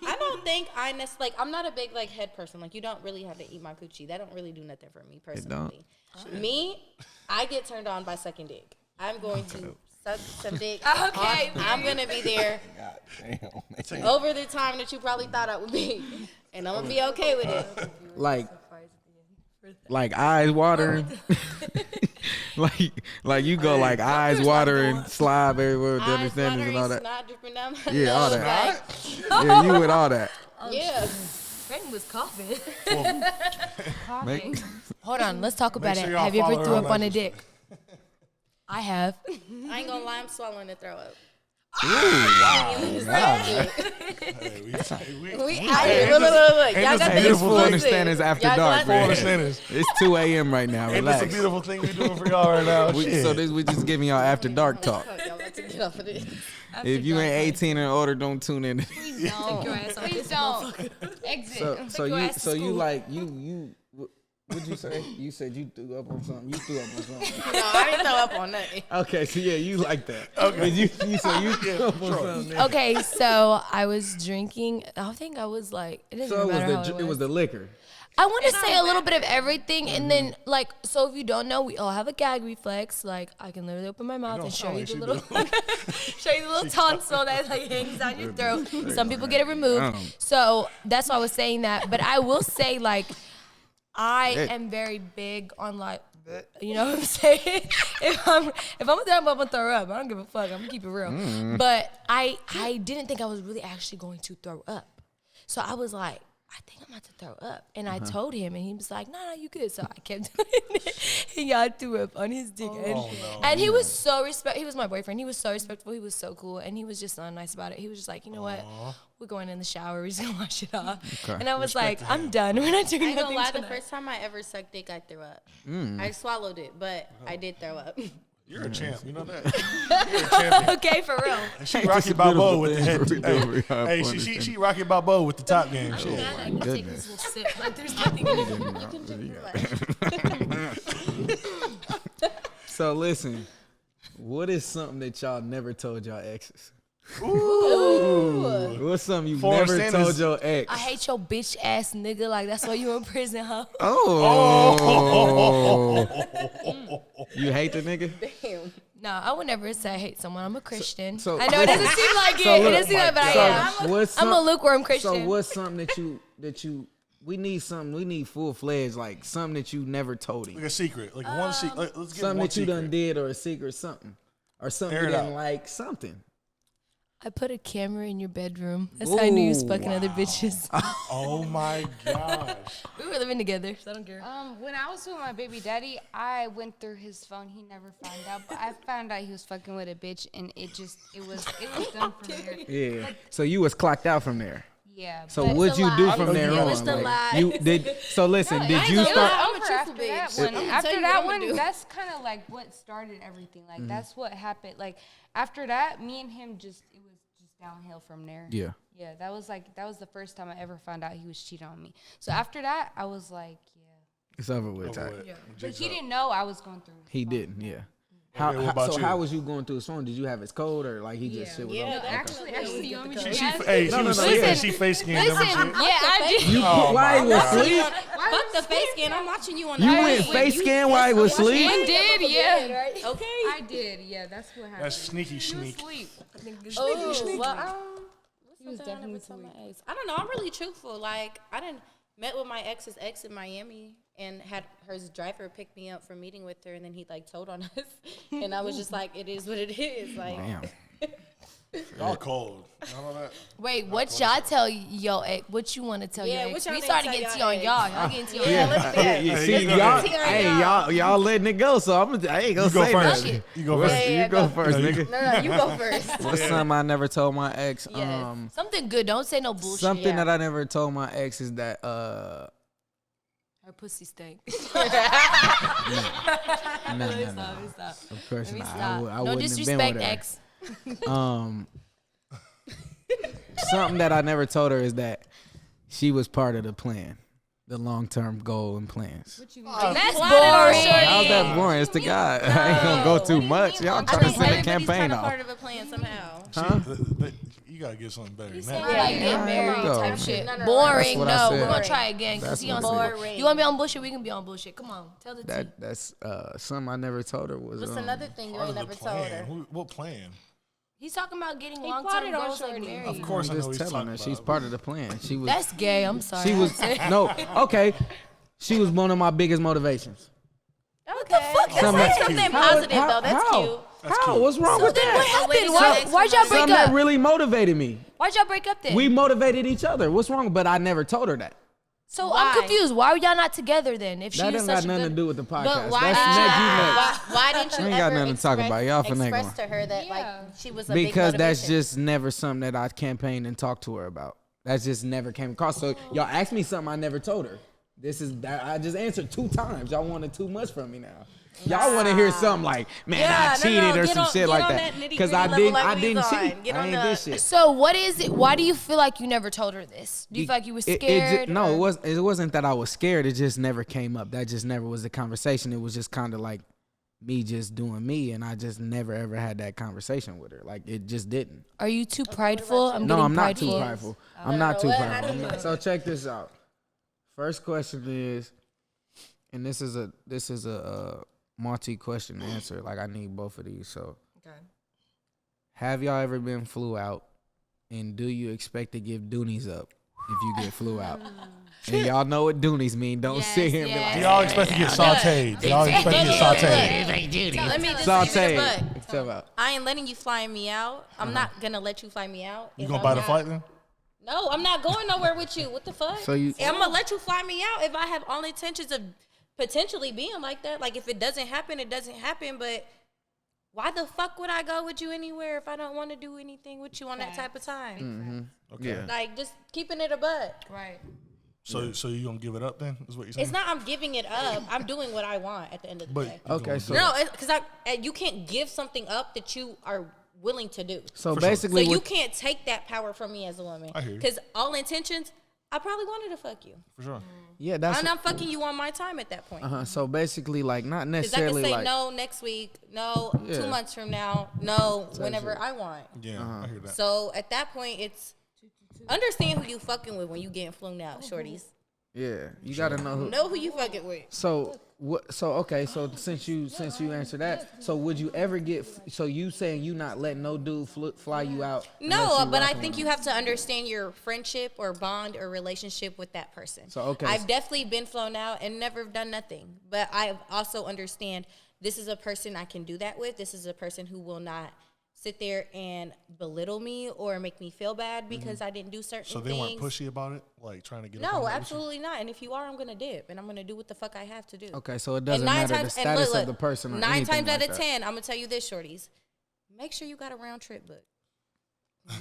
I don't think I'm not a big like head person. Like, you don't really have to eat my coochie. That don't really do nothing for me personally. Me, I get turned on by sucking dick. I'm going to suck some dick. Okay, I'm gonna be there over the time that you probably thought I would be, and I'm gonna be okay with it. Like eyes watering. like you go like eyes watering, slob everywhere with the Eyes understandings and all watering, that. snot dripping down my Yeah, all nose, that. like, Yeah, you with all that. yeah. Frank was coughing. Make- Hold on, let's talk about sure it. y'all Have you ever follow threw her up on on a IG. dick? I have. I ain't gonna lie, I'm swallowing to throw up. Hey, We out here. Look. Y'all got this the beautiful exclusive. understandings after Y'all dark, got man. understandings. It's 2 a.m. right now. Ain't this a Relax. beautiful thing we doing for y'all right now? Shit. So we just giving y'all after dark talk. Y'all about to get off of this. If you ain't 18 and older, don't tune in. Please don't. your ass off Please this don't. Exit. your ass to So you school. like you. What'd you say? You said you threw up on something. You threw up on something. No, I didn't throw up on nothing. Okay, so yeah, you like that. Okay. You said you threw up on something. Okay, so I was drinking. I think I was like, it doesn't So matter how it was the liquor. I want to say a little bit of everything, and then like, so if you don't know, we all have a gag reflex. Like, I can literally open my mouth don't and show sound you like the she little, show you the little tonsil that like hangs down your throat. Some people get it removed, Um. so that's why I was saying that. But I will say, like, I am very big on like, you know what I'm saying? if I'm gonna throw up, I'm gonna throw up. I don't give a fuck. I'm gonna keep it real. But I didn't think I was really actually going to throw up, so I was like, I think I'm about to throw up. And I told him, and he was like, no, you good. So I kept doing it. And y'all threw up on his dick. And he was so he was my boyfriend. He was so respectful. He was so cool. And he was just so nice about it. He was just like, you know what? We're going in the shower. We're just going to wash it off. Okay. And I was like, I'm done. We're not doing I ain't nothing gonna lie, the tonight. first time I ever sucked dick, I threw up. I swallowed it, but I did throw up. You're a champ, you know that. You're a champion. Okay, for real. She Rocky Balboa with the head. thing. Hey, she Rocky Balboa with the top game. Shit. I can take this little sip. Like, there's nothing in it. So listen, what is something that y'all never told y'all exes? Ooh. What's something you Forrest never Sanders. told your ex? I hate your bitch ass nigga. Like, that's why you in prison, huh? Oh. You hate the nigga? Damn. No, I would never say I hate someone. I'm a Christian. so- I know it doesn't seem like it. So It look- doesn't seem like, but I am. what's I'm a some- lukewarm Christian. So what's something that you we need something, we need full-fledged, like something that you never told him. Like a secret. Like one secret. Let's get Something one that you secret. done did or a secret something. Or something Air you it didn't out. like, something. I put a camera in your bedroom. That's how I knew you was Ooh, fucking other bitches. Oh my gosh. We were living together, so I don't care. When I was with my baby daddy, I went through his phone. He never found out, but I found out he was fucking with a bitch, and it was done from there. Yeah. So you was clocked out from there. Yeah. So but what'd you do lie. from there It on? was the lie. You did. So listen, did ain't you gonna start? lie. I'm a over truthful after that bitch. one. I'ma tell After you that what I'ma one, do. that's kind of like what started everything. Like that's what happened. Like after that, me and him it was just downhill from there. Yeah. Yeah, that was the first time I ever found out he was cheating on me. So after that, I was like, yeah. It's over with. Over Ty. with. But Jigs he up. didn't know I was going through his He phone. didn't. Yeah. Okay, what about So you? how was you going through his phone? Did you have his code or like he just shit was Yeah, over? that Actually, you want me to She, ask? hey, No, she no, was no, sick and listen. she face scanned them and shit. Yeah, I did. You Oh, while he my was God. asleep? Fuck the face scan. I'm watching you on the You screen. went face scan while he was I asleep? did, yeah. Okay. I did, yeah. That's what happened. That's sneaky He was sneak. asleep. Oh, well, He was what's something I definitely never told asleep. my ex? I don't know. I'm really truthful. Like, I didn't met with my ex's ex in Miami and had her driver pick me up for meeting with her, and then he like told on us, and I was just like, it is what it is. Like, Damn. Y'all cold. None of that. Wait, what y'all tell your ex? What you want to tell Yeah, your what ex? y'all We need started to getting tell tea y'all on ex? y'all. Y'all getting tea on Yeah, y'all. let's do that. Yeah, Hey, see, you go y'all, ahead. hey, y'all letting it go, so I ain't gonna You go say first. that. You go What's- first. You Yeah, go go. first, No, you- nigga. no, you go first. What's something I never told my ex? Something good. Don't say no bullshit. Something that I never told my ex is that Her pussy stink. no, Let me no. stop. Of course Let me not. stop. I No wouldn't have been disrespect, with her. ex. Something that I never told her is that she was part of the plan, the long-term goal and plans. That's Wow. boring. How's that boring? It's the guy. I ain't gonna go too much. Y'all I trying to think send a everybody's campaign kind of off. part of a plan somehow. Huh? You gotta get something better than Said that. like get Yeah, married there we type go. shit. No, no, Boring. what I No, said. we're gonna try again. That's Cause he what on I said. some. You wanna be on bullshit? We can be on bullshit. Come on, tell the tea. That's something I never told her was. What's another thing you Part ain't of the never told plan. her? What plan? He's talking about getting He long plotted term on goals like shorty. married. Of course, I I'm know what just he's telling talking her she's about. part of the plan. She was. That's gay. I'm sorry. She was no. Okay. She was one of my biggest motivations. What the fuck? That's Something- like something positive though. That's cute. How? What's wrong with Then what that? happened? Ladies, Why'd y'all break Something that up? really motivated me. Why'd y'all break up then? We motivated each other. What's wrong? But I never told her that. So Why? I'm confused. Why were y'all not together then? If she That was ain't such got a nothing to good, do with the podcast. But why That's did next. You you? next. Why didn't you ain't got ever nothing to talk express- about. Y'all finna express go. to her that like she was a big Because that's motivation? just never something that I campaigned and talked to her about. That just never came across. So y'all asked me something I never told her. This is that I just answered 2 times. Y'all wanted too much from me now. Y'all want to hear something like, man, Yeah, I cheated or get some on- shit get like on that. that nitty-gritty Because I level didn't, like I we didn't was on. cheat. Get I on ain't the- this shit. So what is it? Why do you feel like you never told her this? Do you feel like you were scared? No, or- it wasn't that I was scared. It just never came up. That just never was the conversation. It was just kind of like me just doing me, and I just never ever had that conversation with her. Like it just didn't. Are you too prideful? I'm No, getting I'm not too prideful. prideful. I'm not too what? prideful. I'm not- So check this out. First question is, and this is a multi-question answer. Like I need both of these. So, have y'all ever been flew out, and do you expect to give Doonies up if you get flew out? And y'all know what Doonies mean. Don't sit here and be Do like, y'all expect to get sauteed? Do y'all expect to get sauteed? Let me just say this, sauteed. look. Tell about. I ain't letting you fly me out. I'm not gonna let you fly me out. You if gonna I'm buy the not- flight then? No, I'm not going nowhere with you. What the fuck? So you- I'm gonna let you fly me out if I have all intentions of potentially being like that. Like if it doesn't happen, it doesn't happen. But why the fuck would I go with you anywhere if I don't want to do anything with you on that type of time? Okay. Yeah. Like just keeping it a butt. Right. So you gonna give it up then? Is what you're saying? It's not. I'm giving it up. I'm doing what I want at the end of the But day. Okay, so No, because you can't give something up that you are willing to do. so For sure. basically, So you what, can't take that power from me as a woman. I hear you. Because all intentions, I probably wanted to fuck you. For sure. Yeah, that's And I'm fucking you on my time at that point. so basically like not Because I can necessarily say like no next week, no Yeah. 2 months from now, no whenever I want. Yeah, I hear that. So at that point, it's understand who you fucking with when you getting flown out, shorties. yeah, you gotta know Know who you fucking with. So what? So okay. So since you answered that, so would you ever get? So you saying you not letting no dude fly you out? unless No, you but I rocking think with you him? have to understand your friendship or bond or relationship with that person. So, okay. I've definitely been flown out and never done nothing. But I also understand this is a person I can do that with. This is a person who will not sit there and belittle me or make me feel bad because I didn't do certain So things. they weren't pushy about it, like trying to get. up on No, that with you? absolutely not. And if you are, I'm gonna dip and I'm gonna do what the fuck I have to do. Okay, so it And doesn't matter the and status of the person. Or 9 anything times like out of that. 10, I'm gonna tell you this, shorties. Make sure you got a round trip book.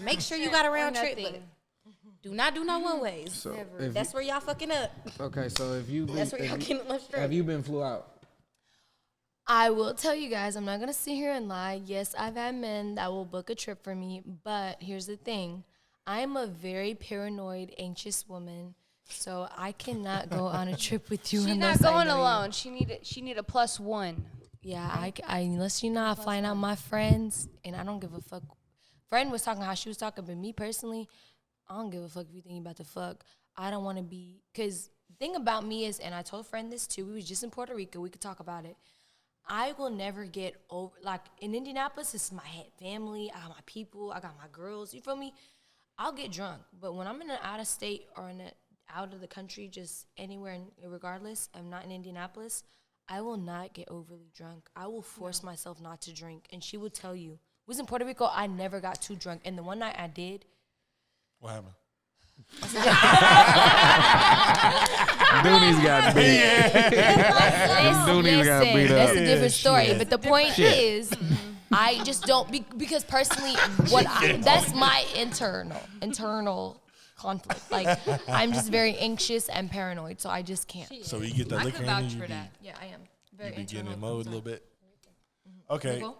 Make sure you got a round trip book. Do not do no one ways. So if That's where y'all fucking up. okay, so if you That's where y'all getting left straight. have you been flew out? I will tell you guys, I'm not going to sit here and lie. Yes, I've had men that will book a trip for me, but here's the thing. I'm a very paranoid, anxious woman, so I cannot go on a trip with you She's unless not I going know you. alone. She need a +1. Yeah, I unless you're not flying out my friends, and I don't give a fuck. Friend was talking how she was talking, but me personally, I don't give a fuck if you think you about to fuck. I don't want to be, because the thing about me is, and I told a friend this too, we was just in Puerto Rico, we could talk about it. I will never get over, like in Indianapolis, it's my family, I got my people, I got my girls, you feel me? I'll get drunk, but when I'm in an out of state or in a, out of the country, just anywhere, regardless, I'm not in Indianapolis, I will not get overly drunk. I will force myself not to drink, and she will tell you. Was in Puerto Rico, I never got too drunk, and the one night I did. What happened? Dooney's got beat. Dooney's got beat up. That's a different story. shit. But the point is, I just don't because personally, that's my internal conflict. Like I'm just very anxious and paranoid, so I just can't. So you get that I liquor could in vouch you, for be, that. Yeah, I am very you be getting internal. in mode a little bit. Okay. Nicole?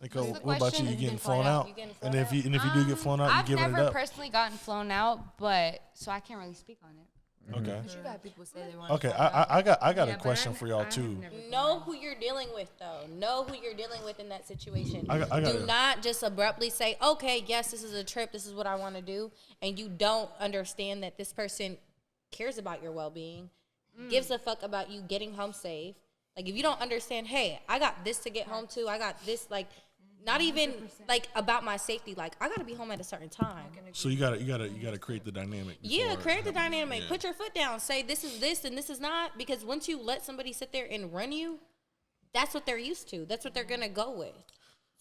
Nicole, What's the what about you? question? You getting Been flown flown out? out? You getting And flown if you do get flown out, I've you giving never it up? personally gotten flown out, but so I can't really speak on it. Okay. But you got people say they want. Okay. I got Yeah, a but question for y'all I've too. never flown Know out. who you're dealing with, though. Know who you're dealing with in that situation. I got Do not just abruptly say, okay, yes, this is a trip. This is what I want to do. And you don't understand that this person cares about your well-being, gives a fuck about you getting home safe. Like, if you don't understand, hey, I got this to get home to. I got this, like, not even, like, about my safety. Like, I got to be home at a certain time. So you gotta create the dynamic. Yeah, before it create the happens. dynamic. Yeah. Put your foot down. Say this is this and this is not. Because once you let somebody sit there and run you, that's what they're used to. That's what they're gonna go with.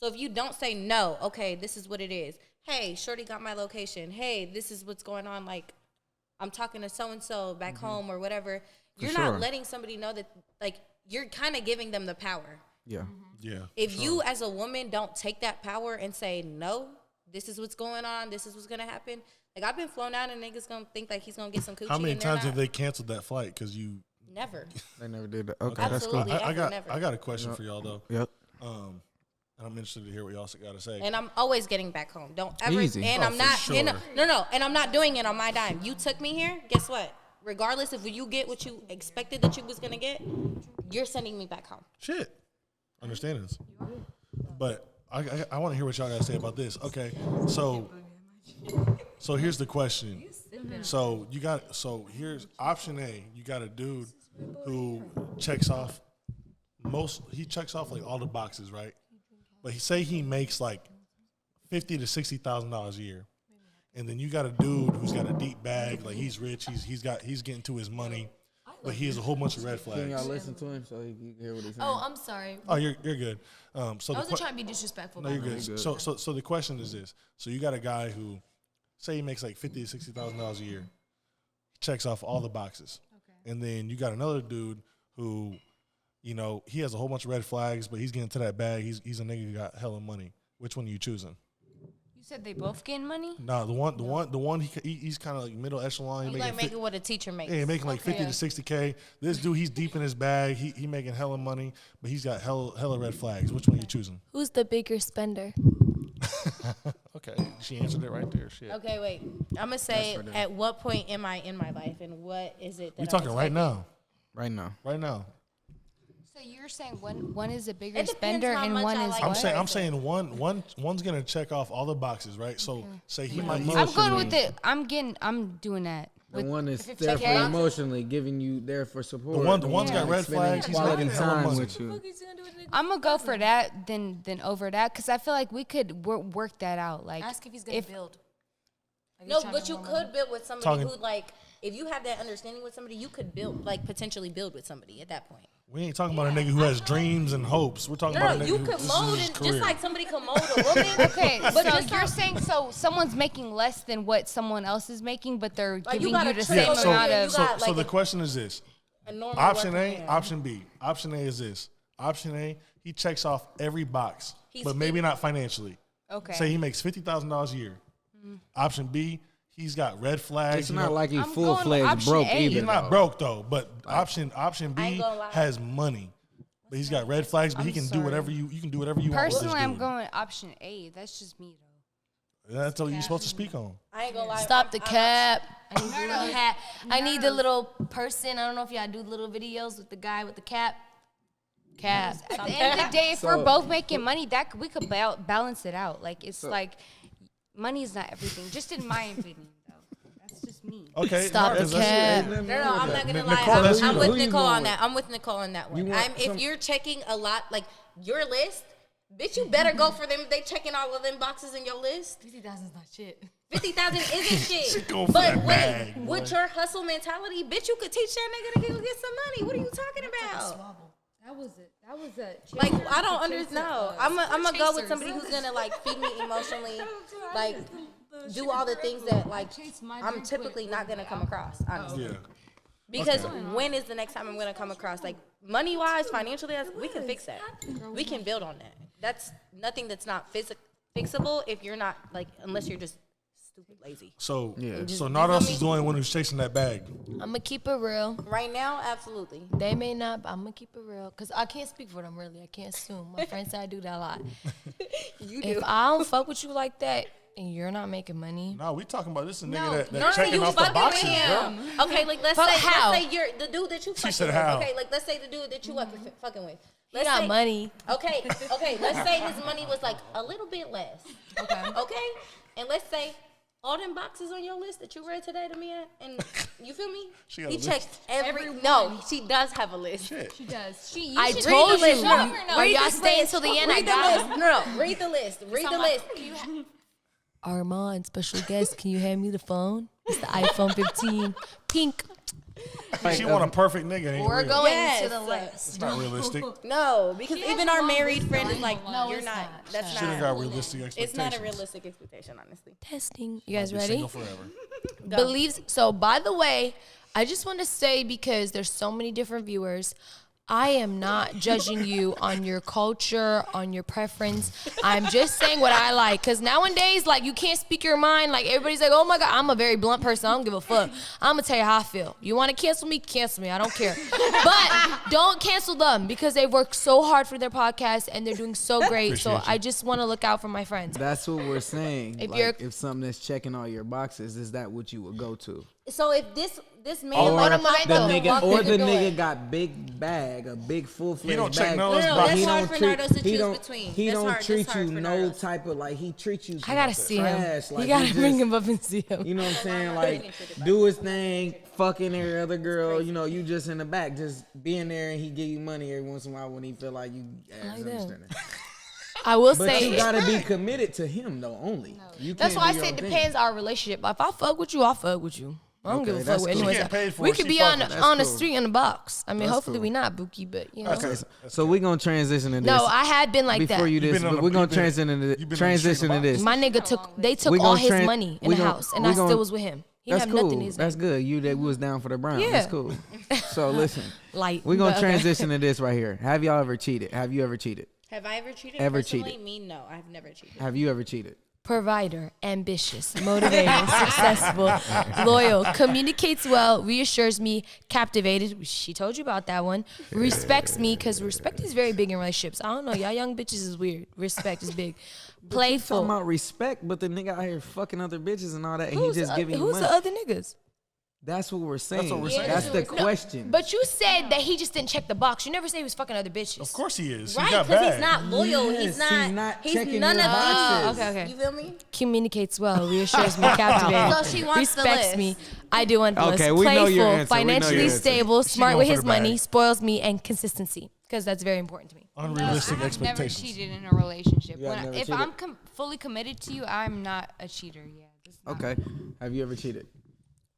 So if you don't say no, okay, this is what it is. Hey, shorty got my location. Hey, this is what's going on. Like, I'm talking to so and so back home or whatever. You're sure. not letting somebody know that. Like, you're kind of giving them the power. Yeah. Yeah. If you as a woman don't take that power and say no, this is what's going on, this is what's gonna happen. Like, I've been flown out and niggas gonna think like he's gonna get some coochie. How many and they're times have not. they cancanceled that flight because you? Never. They never did that. Okay, that's cool. Absolutely. I got never. I got a question for y'all though. Yep. And I'm interested to hear what y'all got to say. And I'm always getting back home. Don't ever. Easy. And Oh, I'm for not. sure. No. And I'm not doing it on my dime. You took me here. Guess what? Regardless if you get what you expected that you was gonna get, you're sending me back home. Shit. Understand this. But I want to hear what y'all got to say about this. Okay. So here's the question. So here's option A. You got a dude who checks off like all the boxes, right? But he makes like $50,000 to $60,000 a year. And then you got a dude who's got a deep bag, like he's rich, he's getting to his money, but he has a whole bunch of red Can y'all flags. listen to him so you can hear what he's saying? Oh, I'm sorry. Oh, you're good. So I the wasn't que- trying to be disrespectful. No, by you're the way. good. So the question is this: so you got a guy who, say, he makes like $50,000 to $60,000 a year, he checks off all the boxes, and then you got another dude who, you know, he has a whole bunch of red flags, but he's getting to that bag. He's a nigga who got hella money. Which one are you choosing? You said they both getting money? Nah, the one he's kind of like middle echelon. You like making what a teacher makes. Yeah, he making like 50 to 60K. This dude, he's deep in his bag. He making hella money, but he's got hella red flags. Which one are you choosing? Who's the bigger spender? Okay, She answered it right there. Shit. Okay, wait. I'm gonna say, at what point am I in my life, and what is it that We I'm talking right expecting? now. Right now. Right now. So you're saying one is a bigger It depends spender how and much one I is like what? I'm saying one's gonna check off all the boxes, right? So say he might. I'm going with it. I'm doing that. The With- one that's if there check for out- emotionally, giving you there for support. The one's got red spending flags, he's quality making hella time money. with you. I'm gonna go for that than over that because I feel like we could work that out. Like Ask if he's gonna build. Like, No, he's trying but to you want could money. build with somebody Talking- who, like, if you have that understanding with somebody, you could build, like, potentially build with somebody at that point. We ain't talking about a nigga who has dreams and hopes. We're talking about a No, nigga you who could this mold is his it career. just like somebody could mold a woman. okay, But so just you're not- saying someone's making less than what someone else is making, but they're Like, you giving got you a the trick same over amount here, of. you got, So like, the question is this: a normal option working A, man. option B. Option A is this. Option A, he checks off every box, He's but maybe not financially. Okay. Say he makes $50,000 a year. Option B, he's got red flags. It's you not know. like he's I'm full going with fledged option broke A. either. He's not though. broke though, but option ain't B gonna lie. has money. But he's got red flags, but he can do whatever you can do whatever you want with Personally, this I'm dude. going option A. That's just me though. That's what you're supposed to speak on. I ain't gonna lie. Stop the I'm- cap. I need the little hat. I need the little person. I don't know if y'all do little videos with the guy with the cap. Cap. At the end of the day, if we're both making money, we could balance it out. Like it's like money is not everything. Just in my opinion, though. That's just me. Okay. Stop the 'cause that's- cap. No, I'm not gonna Nicole, lie. that's I'm you. with Who you Nicole going on with? that. I'm with Nicole on that one. You want If some- you're checking a lot, like your list, bitch, you better go for them. They checking all of them boxes in your list. 50,000 is not shit. 50,000 isn't shit. going for But that wait, bag, boy. with your hustle mentality, bitch, you could teach that nigga to go get some money. What are you talking about? That was it. That was a Like, I don't understand. No, I'm gonna go with somebody who's gonna like feed me emotionally, like do all the things that like I'm typically not gonna come across, honestly. Yeah. Because when is the next time I'm gonna come across, like, money wise, financially, we can fix that. We can build on that. That's nothing that's not fixable if you're not like, unless you're just stupid lazy. So Yeah. so Nardos is the only one who's chasing that bag. I'm gonna keep it real. Right now, absolutely. They may not, but I'm gonna keep it real. Because I can't speak for them, really. I can't assume. My friends say I do that a lot. You If I don't fuck with you like that and you're not making money, No, we talking about this a nigga No, that No, checking you off the fucking with boxes, girl. him. Okay, like let's Fuck say how? let's say you're the dude that you fucking said with. how. Okay, like let's say the dude that you fucking with. he Let's got say, money. Okay, let's say his money was like a little bit less. Okay, and let's say all them boxes on your list that you read today to me, and you feel me? She got He a list. checked no, she does have a list. Shit. She does. I should told read the you. list. No, no, Are read y'all this staying list. till the end? I Read the got list. No, read the list. Read the list. Armand, special guest, can you hand me the phone? It's the iPhone 15, pink. She want a perfect nigga. Ain't We're real. going Yes. to the list. It's not realistic. No, because even our married friend is like, No, you're it's not. not. That's She done not. got realistic expectations. It's not a realistic expectation, honestly. Testing. You guys Be ready? single forever. Believes. So, by the way, I just want to say, because there's so many different viewers, I am not judging you on your culture, on your preference. I'm just saying what I like. Because nowadays, like, you can't speak your mind. Like, everybody's like, oh my God, I'm a very blunt person. I don't give a fuck. I'm going to tell you how I feel. You want to cancel me? Cancel me. I don't care. But don't cancel them, because they work so hard for their podcast and they're doing so great. So Appreciate you. I just want to look out for my friends. That's what we're saying. If Like, you're- if something that's checking all your boxes, is that what you would go to? So if this man Or let the him out the nigga, walk or in the door. nigga got big bag, a big full fledged He don't check bag. none of those No, boxes. that's hard for Nardos to he choose don't- between. He That's don't hard- that's treat hard you for no Nardos. type of like he treats you. I gotta see him. trash. Like, you gotta he bring just- him up and see him. You know what I'm saying? Like, do his thing, fucking every other girl. You know, you just in the back, just being there, and he give you money every once in a while when he feel like you. Like that. understand it. I will But say, you gotta be committed to him though. Only. You that's can't why I do your said own it thing. depends our relationship. If I fuck with you, I'll fuck with you. I don't give a Okay, fuck that's with cool. anyone She else. getting paid for We it, could she be on fucking. on the cool. street in the box. I mean, That's hopefully cool. we not Buki, but you know. Okay, so we're gonna transition to this. No, I had been like before that. you this, been on but the- we're gonna you been- transition you into been on the transition street to of this. My nigga they took We all gonna his tran- money in we the gonna- house, and we I still gonna- was with him. He That's didn't have cool. nothing in his That's name. good. You that was down for the Browns. That's Yeah. cool. So listen, Light. we're gonna but okay. transition to this right here. Have y'all ever cheated? Have you ever cheated? Have I ever cheated? Ever Personally, cheated? Me, no. I've never cheated. Have you ever cheated? provider, ambitious, motivated, successful, loyal, communicates well, reassures me, captivated. She told you about that one. Respects me, because respect is very big in relationships. I don't know, y'all young bitches is weird. Respect is big. Playful. Talking about respect, but the nigga out here fucking other bitches and all that, and he just giving you Who's money. the other niggas? That's what we're saying. what we're saying. That's the question. But you said that he just didn't check the box. You never say he was fucking other bitches. Of course he is. Right, He got because bag. he's not loyal. Yes, he's not. he's not He's checking none your of boxes. these. Okay. You feel me? Communicates well, reassures me, captivated, So she wants the respects list. me. I do want the Okay, list. we know your Playful, answer. We know financially your answer. stable, She smart going with for his the money, bag. spoils me, and consistency, because that's very important to me. Unrealistic I've never expectations. cheated in a relationship. You have When, never if cheated? I'm fully committed to you, I'm not a cheater. Yeah. That's not Okay. Have you ever cheated?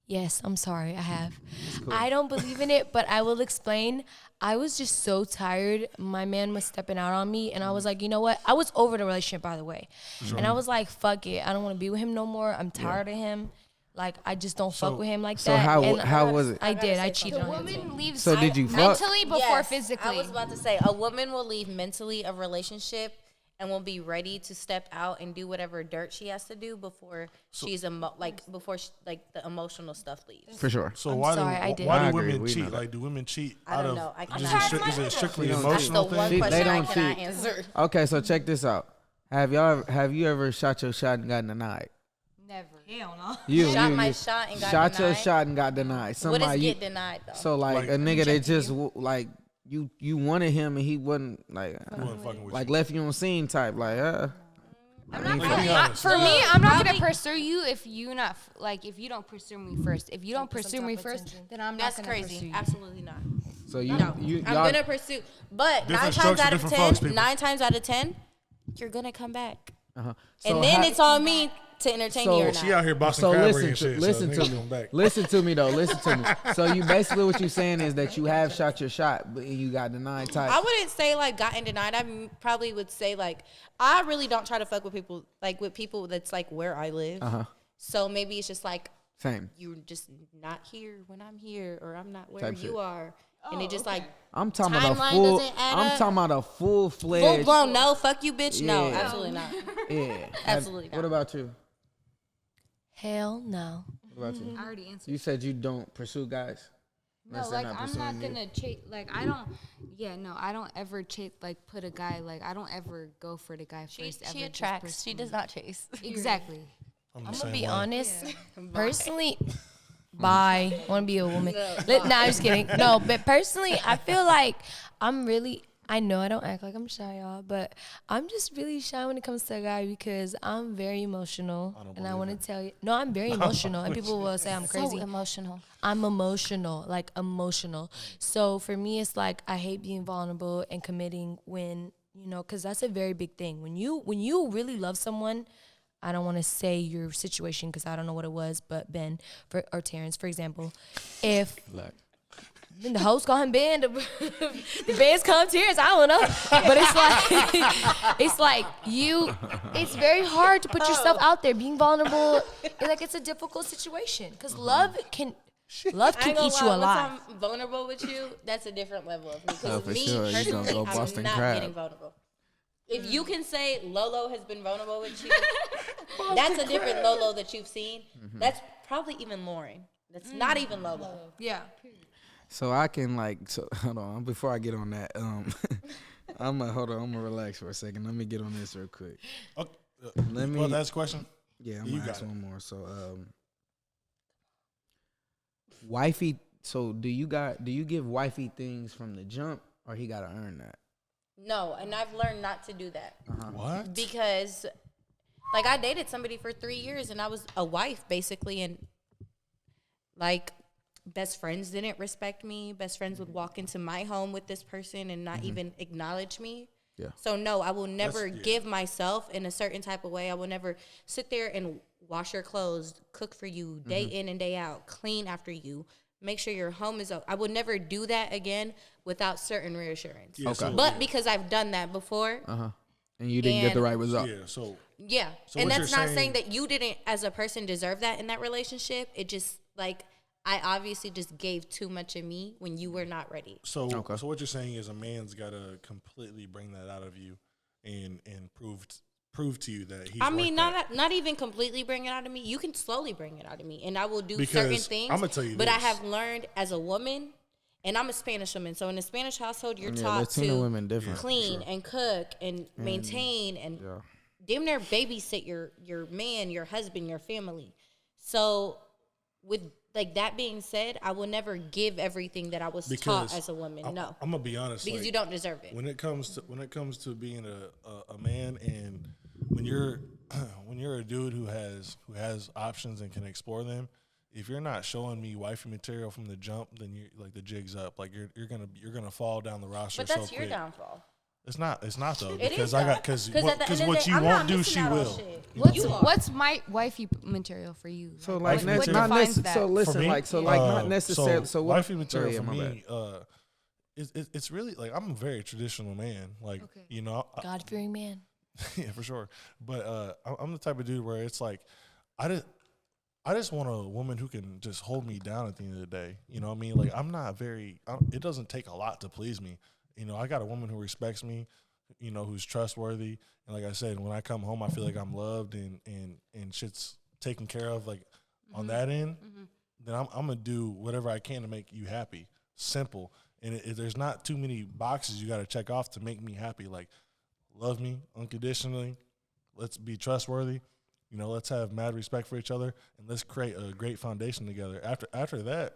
Yes, I'm sorry, I have. I don't believe in it, but I will explain. I was just so tired. My man was stepping out on me, and I was like, you know what? I was over the relationship, by the way. And I was like, fuck it. I don't want to be with him no more. I'm tired of him. Like, I just don't fuck with him like So that. how And was it? I did. I say cheated The on him. woman leaves So did you fuck? mentally before Yes, physically. I was about to say a woman will leave mentally a relationship and will be ready to step out and do whatever dirt she has to do before before the emotional stuff leaves. For sure. So I'm why sorry, I do did. why I do agree, women we know cheat? that. Like, do women cheat I out don't of? know. I Is cannot it strictly They don't That's the emotional one thing? question I don't cannot cheat. answer. Okay, so check this out. Have you ever shot your shot and gotten denied? Never. Hell no. You Shot my shot and got shot your denied? shot and got denied. What is Somebody get denied though? so like Like, a nigga that just like you wanted him and he wasn't like He wasn't fucking with like you. left you on scene type like I'm not Be gonna, honest. for me, I'm not Probably- gonna pursue you if you not if you don't pursue me first. If you don't Put some pursue me type of first, attention. then I'm That's not gonna crazy. pursue you. Absolutely not. so you No, you I'm y'all- gonna pursue. But Different 9 strokes times for out of different 10, folks, people. 9 times out of 10, you're gonna come back, uh-huh. and So then ha- it's on me to entertain So- you or She not. out here boxing So crabbery listen and shit. listen so to niggas me. going back. Listen to me though. Listen to me. So you basically what you saying is that you have shot your shot, but you got denied type. I wouldn't say like gotten denied. Probably would say like I really don't try to fuck with people that's like where I live. So maybe it's just like Same. you're just not here when I'm here, or I'm not where Type you shit. are, and it just like I'm talking about a Timeline full. doesn't add I'm up. talking about a full full fledged. blown no, fuck you, bitch. No, Yeah. absolutely not. Yeah. Absolutely What not. about you? Hell no. What about you? I already answered. You said you don't pursue guys. No, Unless they're like I'm pursuing not you. gonna chase. Like I don't. Yeah, no, I don't ever chase. Like put a guy. Like I don't ever go for the guy first. ever, She just attracts. She pursue. does not chase. Exactly. I'm the I'm same gonna be way. honest. Personally, bye. I want to be a woman. Nah, I'm just kidding. No, but personally, I feel like I'm really. I know I don't act like I'm shy, y'all, but I'm just really shy when it comes to a guy because I'm very emotional, and I want to tell you. No, I'm very emotional, and people will say I'm crazy. emotional. I'm emotional, like emotional. So for me, it's like I hate being vulnerable and committing when, you know, because that's a very big thing. When you really love someone, I don't want to say your situation because I don't know what it was, but Ben or Terrence, for example, if the host call him Ben, the Ben's call him Terrence, I don't know, but it's like it's very hard to put yourself out there, being vulnerable. It's a difficult situation because love can I ain't gonna eat you lie, alive. Once I'm vulnerable with you, that's a different level of me. Oh, Because for me sure. You gonna personally, go I'm Boston not crab. getting vulnerable. If you can say Lolo has been vulnerable with you, that's a different Lolo that you've seen. That's probably even Lauren. That's not even Lolo. Yeah. So I can hold on before I get on that. I'm gonna relax for a second. Let me get on this real quick. Okay. Let me. Well, that's a question. Yeah, I'm You gonna got ask it. one more. So, wifey. So do you give wifey things from the jump, or he gotta earn that? No, and I've learned not to do that. What? Because like I dated somebody for 3 years and I was a wife basically, and like best friends didn't respect me. Best friends would walk into my home with this person and not even acknowledge me. Yeah. So no, I will never That's- yeah. give myself in a certain type of way. I will never sit there and wash your clothes, cook for you day in and day out, clean after you, make sure your home is I would never do that again without certain reassurance. Yeah, so- But because I've done that before, And you didn't get the And- right result. Yeah. So yeah. So And what that's you're not saying- saying that you didn't, as a person, deserve that in that relationship. It just, like, I obviously just gave too much of me when you were not ready. So, Okay. so what you're saying is a man's got to completely bring that out of you and prove to you that he's I mean, worth that. not even completely bring it out of me. You can slowly bring it out of me, and I will do Because certain things. I'ma tell you but I this. have learned as a woman, and I'm a Spanish woman, so in a Spanish household, you're Yeah, taught Latina to women different, for clean sure. and cook and maintain and damn near babysit your man, your husband, your family. So with like that being said, I will never give everything that I was taught as a woman. No, I'm gonna be honest. because like, you don't deserve it. when it comes to being a man, and when you're when you're a dude who has options and can explore them, if you're not showing me wifey material from the jump, then you like the jig's up. Like you're gonna fall down the roster. But that's so your quick. downfall. It's not though, It because is I though. got because at the end of what the you day, I'm won't not do, missing she out on will. shit. What's You are. what's my wifey material for you? So Like, like what not defines necessarily. that? So listen, me? like not necessarily. So what? wifey material yeah, for my me, it's really like I'm a very traditional man. Like Okay. you know, God-fearing man. yeah, for sure. But I'm the type of dude where it's like, I just want a woman who can just hold me down at the end of the day. You know what I mean? Like I'm not very. It doesn't take a lot to please me. You know, I got a woman who respects me. You know, who's trustworthy. And like I said, when I come home, I feel like I'm loved and shit's taken care of. Like on that end, then I'm gonna do whatever I can to make you happy. Simple. And there's not too many boxes you got to check off to make me happy. Like, love me unconditionally. Let's be trustworthy. You know, let's have mad respect for each other, and let's create a great foundation together. After that,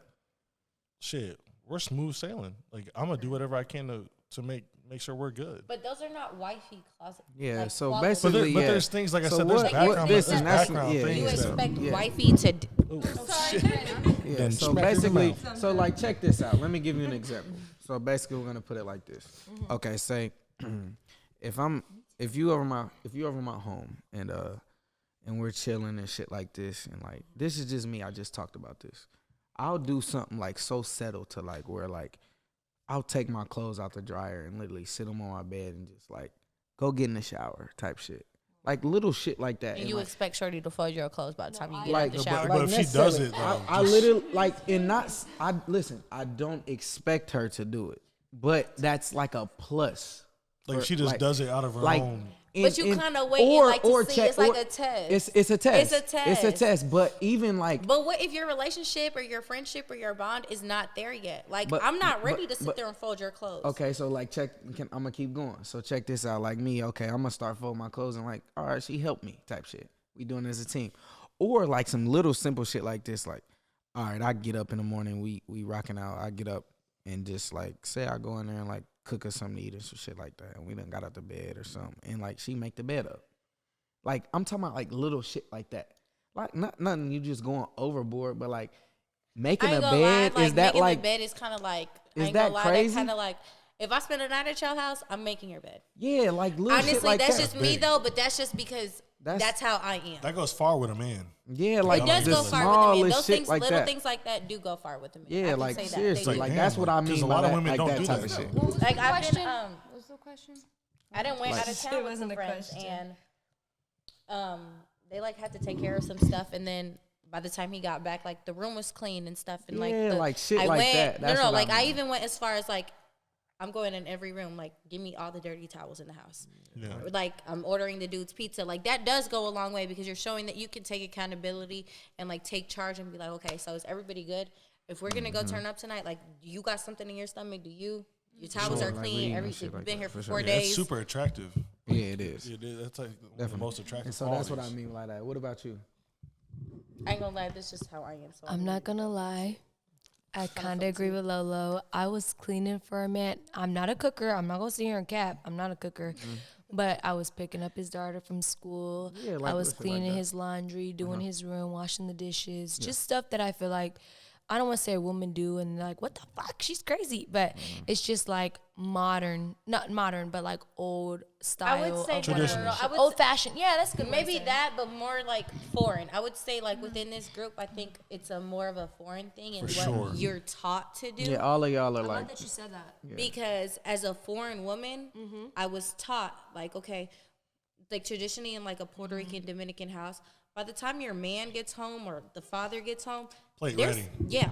shit, we're smooth sailing. Like, I'm gonna do whatever I can to make sure we're good. But those are not wifey closet. Yeah, like, so qualities. basically, But yeah. there's things like I So said. There's what- background. this There's and that's- background yeah, things. You that- expect Yeah. wifey to. Yeah, Then so smack your basically, mouth. so like check this out. Let me give you an example. So basically, we're gonna put it like this. Okay, say if you over my home and we're chilling and shit like this, and like this is just me. I just talked about this. I'll do something like so settled to like where like I'll take my clothes out the dryer and literally sit them on my bed and just like go get in the shower type shit. Like little shit like that. And you like, expect Shorty to fold your clothes by the time you get like, out the shower. but if she does it, I, though, I literally like and not. I listen. I don't expect her to do it, but that's like a plus. like for- she just like- does it out of her like, own. But you kinda waiting, like, to see it's like a test. It's a test. It's a It's a test. test. But even like, But what if your relationship or your friendship or your bond is not there yet? Like, But- I'm not ready but- to sit but- there and fold your clothes. okay, so like I'm gonna keep going. So check this out. Like me, okay, I'm gonna start folding my clothes and like, all right, she helped me type shit. We doing it as a team, or like some little simple shit like this. Like, all right, I get up in the morning, we rocking out. I get up and just like say I go in there and like cook us something to eat or some shit like that, and we done got out the bed or something, and like she make the bed up. Like I'm talking about like little shit like that. Like not nothing you just going overboard, but like making I a ain't gonna lie, bed like, is that making like the bed is kind of like, I is ain't that gonna lie, crazy? that kind of like, if I spend a night at your house, I'm making your bed. yeah, like little Honestly, shit like that's that. just me big. though, but that's just because That's- that's how I am. That goes far with a man. Yeah, like It does the go far with the man. smallest Those shit things, like little that. things like that do go far with the man. I Yeah, can like say that. seriously, They do. like Damn, that's what I because mean a by lot of that, women like don't that do type that. of shit. What was Like the I've been, question? What was the question? I done went Like- out of town It with wasn't some a friends, question. and they like had to take care of some stuff, and then by the time he got back, like the room was clean and stuff, and like Yeah, like shit I like went, that. That's no, what I like I mean. even went as far as like I'm going in every room, like give me all the dirty towels in the house. Yeah. Or, like I'm ordering the dude's pizza. Like that does go a long way because you're showing that you can take accountability and like take charge and be like, okay, so is everybody good? If we're gonna go Mm-hmm. turn up tonight, like you got something in your stomach? Do you? Your towels Sure, are like clean. lean and Everything. shit like You've been that, here for for sure. 4 Yeah, days. it's super attractive. Yeah, it is. That's like one of the Definitely. most attractive. And so that's what I qualities. mean by that. What about you? I ain't gonna lie, this is just how I am. So I'm not gonna lie. I kind of agree with Lolo. I was cleaning for a man. I'm not a cooker. I'm not gonna sit here and cap. I'm not a cooker. But I was picking up his daughter from school. Yeah, like I was shit like cleaning that. his laundry, doing his room, washing the dishes. Just stuff that I feel like I don't want to say a woman do and like, what the fuck? She's crazy. But it's just like modern, not modern, but like old style. I would say of Traditional. no, I would old fashioned. Yeah, that's good. maybe that, but more like foreign. I would say like within this group, I think it's a more of a foreign thing and For what sure. you're taught to do. Yeah, all of y'all are I like, love that you said that. Because as a foreign woman, I was taught like, okay, like traditionally in like a Puerto Rican Dominican house, by the time your man gets home or the father gets home, Plate there's- ready. Yeah.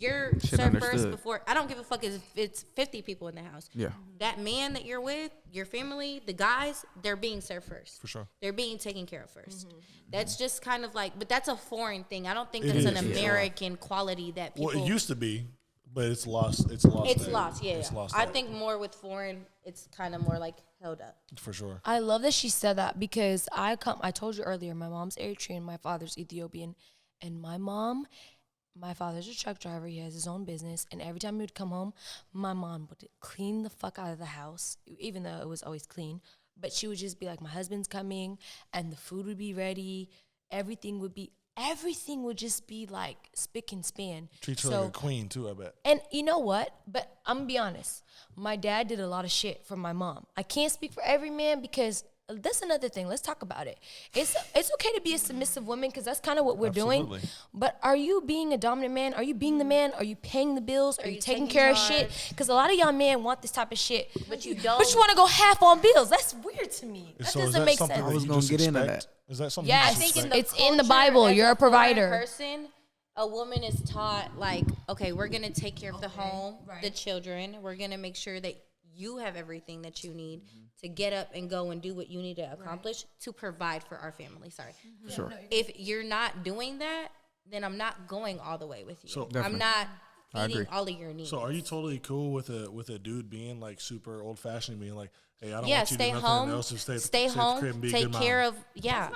you're Shit served first understood. before. I don't give a fuck if it's 50 people in the house. Yeah. That man that you're with, your family, the guys, they're being served first. For sure. They're being taken care of 1st. That's just kind of like, but that's a foreign thing. I don't think It that's an is, yeah. American quality that people. Well, it used to be, but it's lost. It's lost. It's that. lost, yeah. It's lost. I that, think more with foreign, it's kind of more like held up. for sure. I love that she said that because I told you earlier, my mom's Eritrean, my father's Ethiopian, and my father's a truck driver. He has his own business, and every time he would come home, my mom would clean the fuck out of the house, even though it was always clean. But she would just be like, my husband's coming, and the food would be ready. Everything would just be like spick and span. Treat her like a queen too, I bet. And you know what? But I'm gonna be honest. My dad did a lot of shit for my mom. I can't speak for every man because that's another thing. Let's talk about it. It's okay to be a submissive woman because that's kind of what we're Absolutely. doing. But are you being a dominant man? Are you being the man? Are you paying the bills? Are you taking care of shit? Because a lot of y'all men want this type of shit, But you don't. but you want to go half on bills. That's weird to me. That So is doesn't that make something sense. that I was you gonna just get into expect? that. Is that something? Yes. you I just think in expect? the It's in the culture, Bible. as You're a foreign provider. Person, a woman is taught like, okay, we're gonna take care of the home, the children. We're gonna make sure that you have everything that you need to get up and go and do what you need to accomplish to provide for our family. Sorry. Sure. If you're not doing that, then I'm not going all the way with you. So- I'm Definitely. not I feeding agree. all of your needs. So are you totally cool with a dude being like super old fashioned, being like, hey, I don't Yeah, want you to stay do nothing home. else, just Stay at the home. crib and be a Take good mom. care of. Yeah,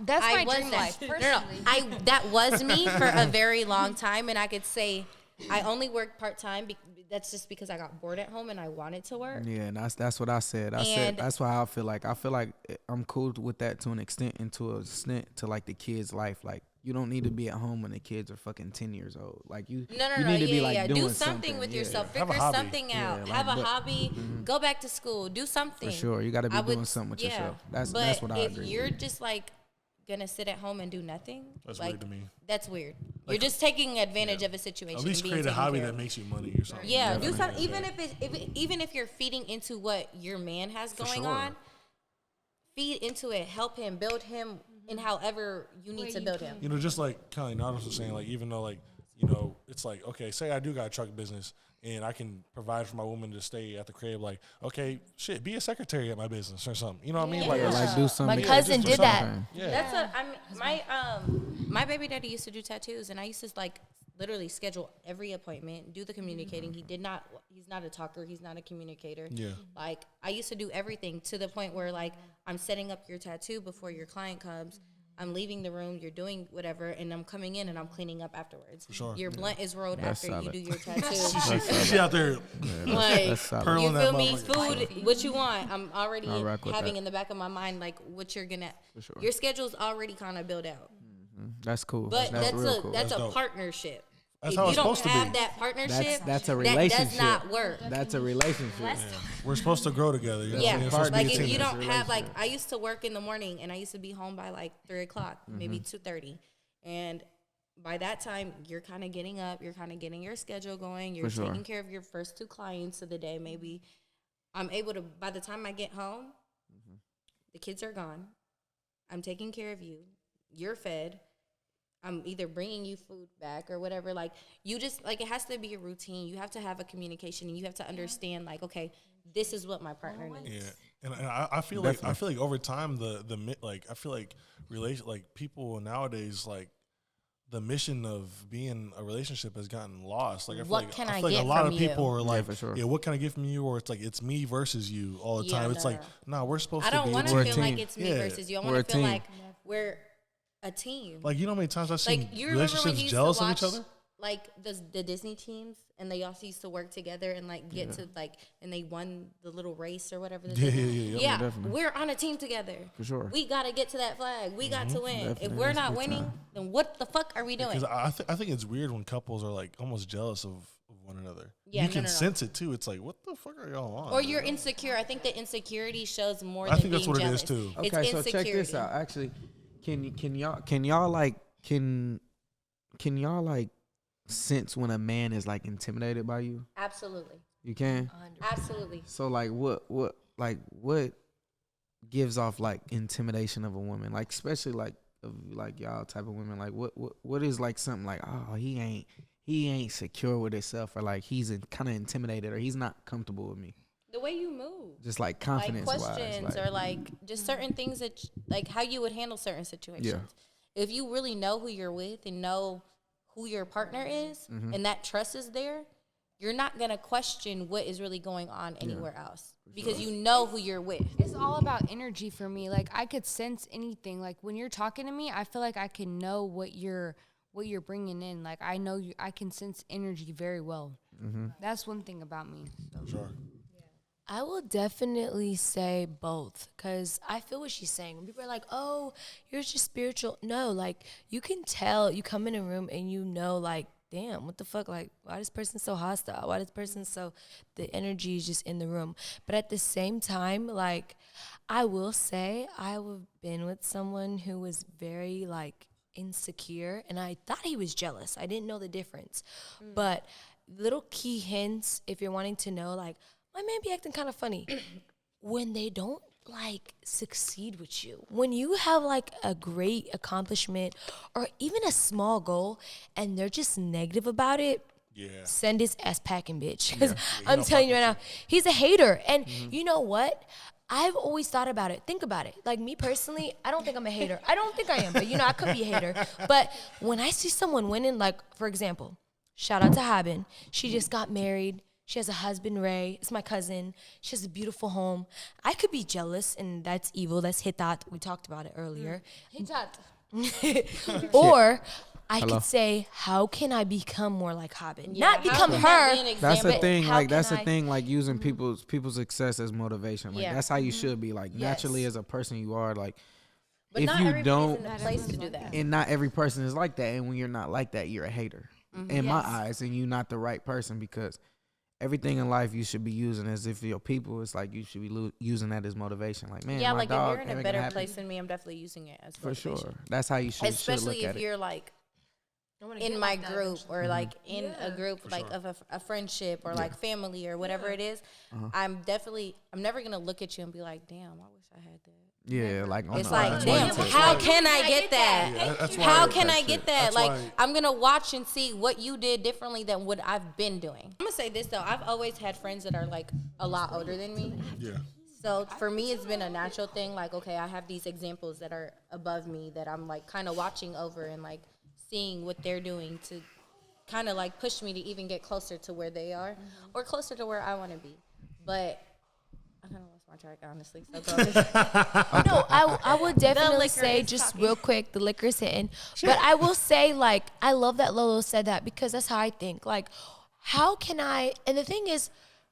That's I my was dream that. life, No, personally. that was me for a very long time, and I could say I only worked part time. That's just because I got bored at home and I wanted to work. Yeah, and that's what I said. I said And- that's why I feel like I'm cool with that to an extent, and to a extent to like the kids' life. Like you don't need to be at home when the kids are fucking 10 years old. Like you No, you need to be like doing Do something with yeah, yourself. Have a Figure hobby. something out. Yeah, like, Have a but- hobby. Go back to school. Do something. For sure, you got to be I would- doing something with yeah. yourself. That's But what I if agree. you're just like gonna sit at home and do nothing, That's like, weird to me. That's weird. You're just taking advantage of a situation. At least and being create a taken hobby care that of. makes you money or something. Yeah, do Definitely. something. Even if you're feeding into what your man has going sure. on, feed into it. Help him, build him, in however you need to build him. You know, just like Kelly Nados was saying, like even though like you know, it's like okay, say I do got a truck business and I can provide for my woman to stay at the crib. Like okay, shit, be a secretary at my business or something. You know what I mean? Like, Yeah, like do something. My cousin just did do that. something. Yeah. That's my baby daddy used to do tattoos, and I used to like literally schedule every appointment, do the communicating. He's not a talker, he's not a communicator. Yeah. Like I used to do everything to the point where like I'm setting up your tattoo before your client comes. I'm leaving the room, you're doing whatever, and I'm coming in and I'm cleaning up afterwards. sure. Your blunt is rolled That's after you solid. do your tattoo. She out there Like, That's solid. Pearl- you Pulling feel that me? motherfucker. Food, what you want. I'm already I rock with having that. in the back of my mind like what you're gonna. sure. Your schedule's already kind of built out, That's cool. but that's real a cool. that's a dope. partnership. That's If how you it's don't supposed to have be. that partnership, That's a that relationship. does not work. That's a relationship. We're supposed to grow together. You know Yeah, what I'm saying? It's supposed to be like a if team. you That's don't a have like I used to work in the morning and I used to be home by like 3:00, maybe 2:30, and by that time you're kind of getting up, you're kind of getting your schedule going, you're For sure. taking care of your first 2 clients of the day. Maybe I'm able to. By the time I get home, the kids are gone. I'm taking care of you. You're fed. I'm either bringing you food back or whatever. Like you just like it has to be a routine. You have to have a communication, and you have to understand like, okay, this is what my partner needs. Yeah, and I feel like over time I feel like people nowadays like the mission of being a relationship has gotten lost. Like I feel What like, can I I feel like get a lot from of people you? are like, for sure. yeah, what can I get from you? Or it's like it's me versus you all the Yeah, time. It's no, like, nah, we're supposed I to don't be. want We're to a feel like team. it's me Yeah. versus you. I We're want a to feel team. like we're a team. Like you know how many times I've seen Like you remember when relationships you used jealous to of watch each other. like the Disney teams, and they also used to work together and like get to like, and they won the little race or whatever. Yeah. definitely. We're on a team together. For sure. We got to get to that flag. We got to win. If Definitely. we're That's not big winning, time. then what the fuck are we doing? Because I think it's weird when couples are like almost jealous of one another. Yeah, you no, can no, no. sense it too. It's like, what the fuck are y'all on? Or you're insecure. I think the insecurity shows more I than think that's being what it jealous. is, too. It's Okay, so insecurity. check this out. Actually, can y'all like sense when a man is like intimidated by you? Absolutely. You can. Absolutely. So like what gives off like intimidation of a woman? Like especially like of like y'all type of women. Like what is like something like, oh, he he ain't secure with himself, or like he's kind of intimidated, or he's not comfortable with me. The way you move. Just like confidence Like wise. questions or like just certain things that, like how you would handle certain situations. If you really know who you're with and know who your partner is and that trust is there, you're not going to question what is really going on anywhere else because you know who you're with. It's all about energy for me. Like I could sense anything. Like when you're talking to me, I feel like I can know what you're bringing in. Like I know I can sense energy very well. That's one thing about me. So. Sure. I will definitely say both because I feel what she's saying. When people are like, oh, you're just spiritual. No, like you can tell, you come in a room and you know, like, damn, what the fuck? Like, why this person so hostile? Why this person so, the energy is just in the room. But at the same time, like, I will say I've been with someone who was very, like, insecure and I thought he was jealous. I didn't know the difference. But little key hints, if you're wanting to know, like, my man be acting kind of funny when they don't like succeed with you. When you have like a great accomplishment or even a small goal and they're just negative about it, send his ass packing, bitch. Because I'm telling you right now, he's a hater. And you know what? I've always thought about it. Think about it. Like me personally, I don't think I'm a hater. I don't think I am, but you know, I could be a hater. But when I see someone winning, like for example, shout out to Haben. She just got married. She has a husband, Ray. It's my cousin. She has a beautiful home. I could be jealous, and that's evil. That's hitat. We talked about it earlier. Hitat. Or I could say, how can I become more like Haben? Not become her. That's the but thing. how Like can that's the I- thing. Like using people's success as motivation. Like Yeah. that's how you should be. Like naturally as a person you are. Like But if not you everybody's don't, in the place to do that. and not every person is like that. And when you're not like that, you're a hater in my eyes, and you're not the right person because everything in life you should be using as if your people. It's like you should be using that as motivation. Like man, Yeah, my like dog, if you're in a ain't better happy. place than me, I'm definitely using it as For motivation. sure. That's how you should Especially look if at it. you're like I wanna in get my like that group or like in a group like sure. of a friendship or like family or whatever it is. I'm never gonna look at you and be like, damn, I wish I had that. Yeah, like on It's the like, other damn, tip. how can I get that? Yeah, that's why. How can I get that? That's Like, why- I'm going to watch and see what you did differently than what I've been doing. I'm going to say this, though. I've always had friends that are, like, a lot older than me. Yeah. So, for me, it's been a natural thing. Like, okay, I have these examples that are above me that I'm, like, kind of watching over and, like, seeing what they're doing to kind of, like, push me to even get closer to where they are or closer to where I want to be. But I kind of lost my track, honestly. So go ahead. No, I would definitely liquor say is just talking. real quick, the liquor's hitting. But I will say, like, I love that Lolo said that because that's how I think. Like, how can I? And the thing is,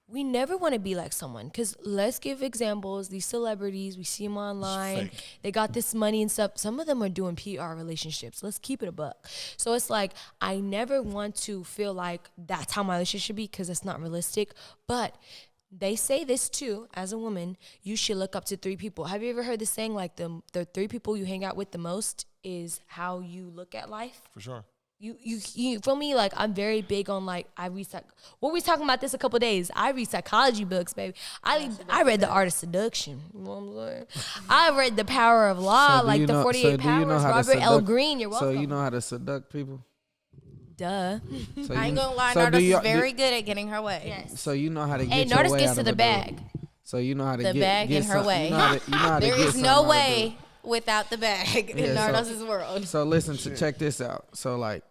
we never want to be like someone because let's give examples. These celebrities, we see them online. fake. They got this money and stuff. Some of them are doing PR relationships. Let's keep it a buck. So it's like I never want to feel like that's how my relationship should be because it's not realistic. But they say this too, as a woman, you should look up to 3 people. Have you ever heard the saying like the 3 people you hang out with the most is how you look at life? For sure. You feel me? Like I'm very big on like I read what we talking about this a couple days. I read psychology books, baby. I read The Art of Seduction. You know what I'm saying? I read The Power of Law, So do like you the know- 48 so do you Powers. know how to Robert L. seduct- Greene, you're welcome. So you know how to seduct people. Duh. So I ain't you- gonna lie, so do Nardos you- is very good at getting her way. So you know how to get Hey, your Nardis way gets out to of the a dude. bag. So you know how to The get bag in her some- way. You know how to There get is some no out of a way dude. without the bag in Yeah, Nardos' world. So listen to check this out. So like,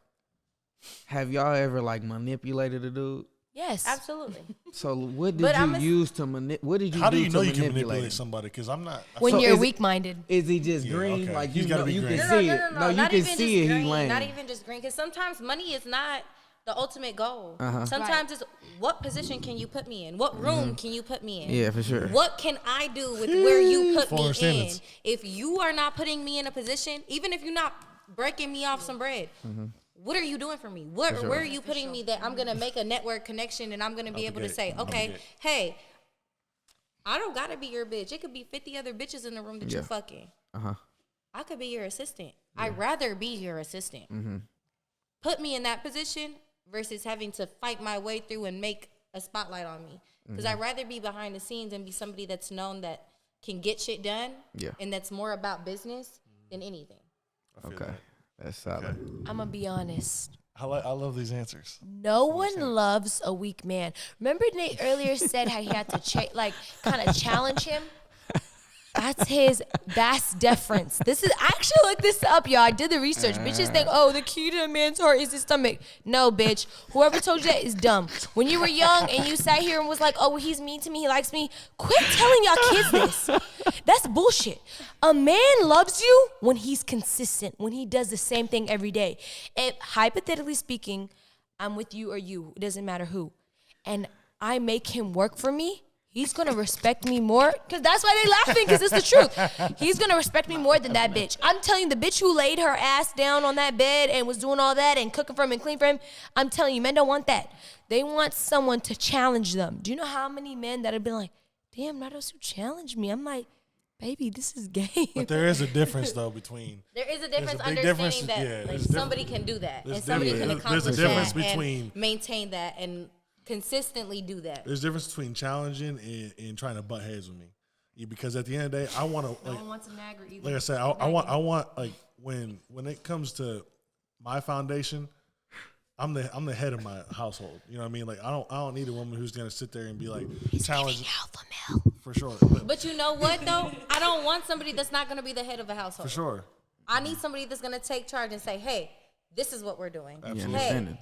have y'all ever like manipulated a dude? Yes. Absolutely. So what did But you I'm a- use to What did you How do do you know to you can manipulate manipulate him? somebody? Because I'm not. When So you're is it- weak-minded. Is he just Yeah, green? okay. Like He's you gotta know, be you green. can No, see it. No, you not can even see just it. green, He lame. not even just green. Because sometimes money is not the ultimate goal. Uh-huh. Sometimes it's what position can you put me in? What room can you put me in? Yeah, for sure. What can I do with where you put me Foreign in? standards. If you are not putting me in a position, even if you're not breaking me off some bread, what are you doing for me? Where are you putting me that I'm gonna make a network connection and I'm gonna be able to gate. say, Out the okay, gate. hey, I don't gotta be your bitch. It could be 50 other bitches in the room that Yeah. you fucking. Uh-huh. I could be your assistant. I'd rather be your assistant. Put me in that position versus having to fight my way through and make a spotlight on me. Because I'd rather be behind the scenes and be somebody that's known that can get shit done Yeah. and that's more about business than anything. I feel Okay. that. That's solid. I'm gonna be honest. I love these answers. No one loves a weak man. Remember Nate earlier said how he had to kind of challenge him? That's deference. I actually looked this up, y'all. I did the research. Bitches think, oh, the key to a man's heart is his stomach. No, bitch. Whoever told you that is dumb. When you were young and you sat here and was like, oh, well, he's mean to me, he likes me, quit telling y'all kids this. That's bullshit. A man loves you when he's consistent, when he does the same thing every day. And hypothetically speaking, I'm with you or you. It doesn't matter who. And I make him work for me. He's going to respect me more, because that's why they laughing, because it's the truth. He's going to respect me more than that bitch. I'm telling you, the bitch who laid her ass down on that bed and was doing all that and cooking for him and cleaning for him, I'm telling you, men don't want that. They want someone to challenge them. Do you know how many men that have been like, damn, Nados, you challenged me? I'm like, baby, this is game. But there is a difference, though, between... There is a difference big understanding difference, that somebody can do that. And somebody can accomplish there's a difference that between, and maintain that and consistently do that. There's a difference between challenging and trying to butt heads with me. Because at the end of the day, I want to... No one wants a nagger either. Like I said, I want like, when it comes to my foundation, I'm the head of my household. You know what I mean? Like I don't need a woman who's gonna sit there and be like challenging alpha male for sure. But you know what though? I don't want somebody that's not gonna be the head of a household. For sure. I need somebody that's gonna take charge and say, hey, this is what we're doing. Absolutely. Hey,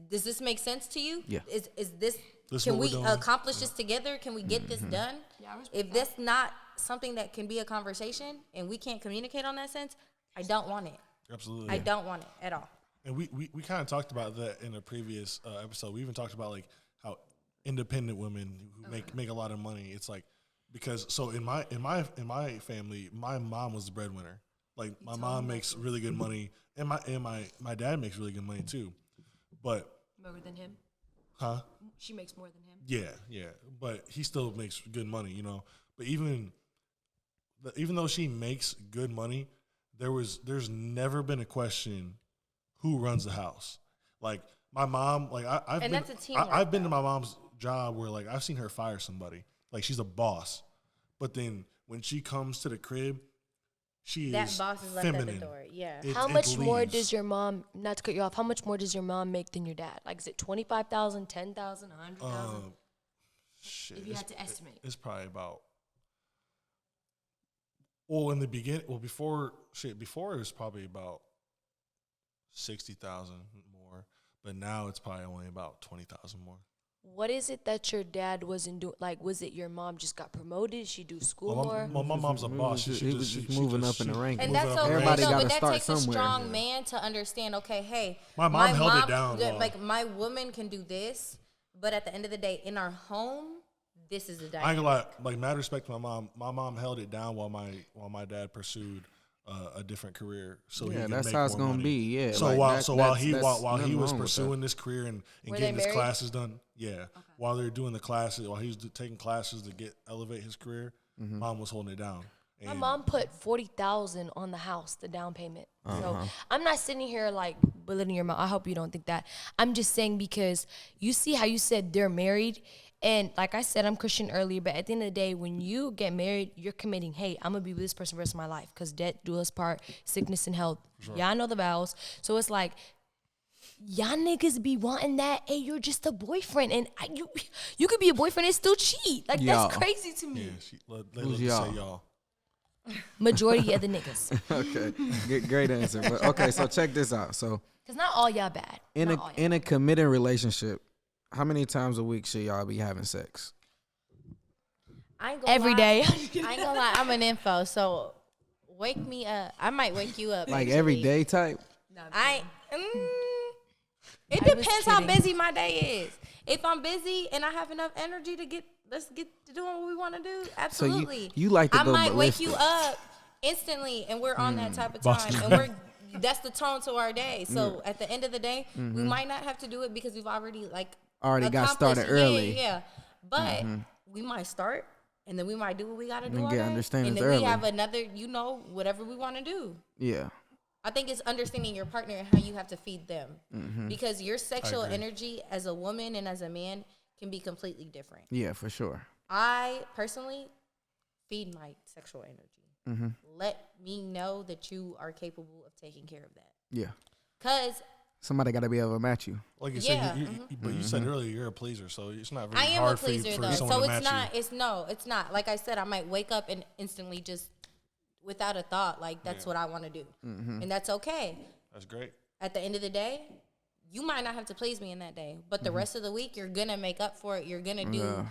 does this make sense to you? Yeah. Is this can we accomplish this together? Can we get this done? Yeah, if that's not something that can be a conversation and we can't communicate on that sense, I don't want it. Absolutely. I don't want it at all. And we kind of talked about that in a previous episode. We even talked about like how independent women who make a lot of money. It's like, because so in my family, my mom was the breadwinner. Like my mom makes really good money, and my dad makes really good money too. But more than him? Huh? She makes more than him. Yeah. But he still makes good money, you know. But even though she makes good money, there's never been a question who runs the house. Like my mom, like I've been to my mom's job where like I've seen her fire somebody. Like she's a boss, but then when she comes to the crib, that boss is left at the door. Yeah. How much more does your mom? Not to cut you off. How much more does your mom make than your dad? Like, is it 25,000, 10,000, 100,000? Shit. If you had to estimate, it's probably about. Well, in the beginning, before it was probably about 60,000 more, but now it's probably only about 20,000 more. What is it that your dad wasn't doing? Like, was it your mom just got promoted? She do school more? My mom's a boss. She was just moving up in the ranks. And that's okay. Everybody got to that start takes somewhere. a strong man to understand, okay, hey. My mom held it down. Like, my woman can do this, but at the end of the day, in our home, this is the dynamic. I ain't gonna lie, like, mad respect to my mom. My mom held it down while my dad pursued a different career. So yeah, that's how it's gonna be. Yeah. So like while he was pursuing this career and getting his classes done, while they're doing the classes, while he was taking classes to elevate his career, mom was holding it down. And my mom put 40,000 on the house, the down payment. So I'm not sitting here like belittling your mom. I hope you don't think that. I'm just saying, because you see how you said they're married. And like I said, I'm Christian earlier, but at the end of the day, when you get married, you're committing, hey, I'm going to be with this person for the rest of my life, because death do us part, sickness and health. Sure. Y'all know the vows. So it's like, y'all niggas be wanting that, hey, you're just a boyfriend. And you could be a boyfriend and still cheat. Like, that's crazy to me. Yeah, they love to say y'all. Majority of the niggas. Okay, great answer. But okay, so check this out. So, because not all y'all bad. In a committed relationship, how many times a week should y'all be having sex? Every day. I ain't gonna lie, I'm an info, so wake me up. I might wake you up. Like every day type? It depends how busy my day is. If I'm busy and I have enough energy to let's get to doing what we want to do, absolutely. So you like to I go might wake ballistic. you up instantly, and we're on that type of time, and that's the tone to our day. So at the end of the day, we might not have to do it because we've already got started early. Yeah. But we might start, and then we might do what we got to do all get day, understandings and then early. we have another, whatever we want to do. Yeah. I think it's understanding your partner and how you have to feed them, because your sexual energy as a woman and as a man can be completely different. Yeah, for sure. I personally feed my sexual energy. Let me know that you are capable of taking care of that. Yeah. Because Somebody got to be able to match you. Like you Yeah, said, but you said earlier you're a pleaser, so it's not I very am a hard for you pleaser for though, someone so to it's match not. you. It's not. Like I said, I might wake up and instantly just, without a thought, like that's what I want to do, and that's okay. That's great. At the end of the day, you might not have to please me in that day, but the rest of the week you're gonna make up for it. You're gonna do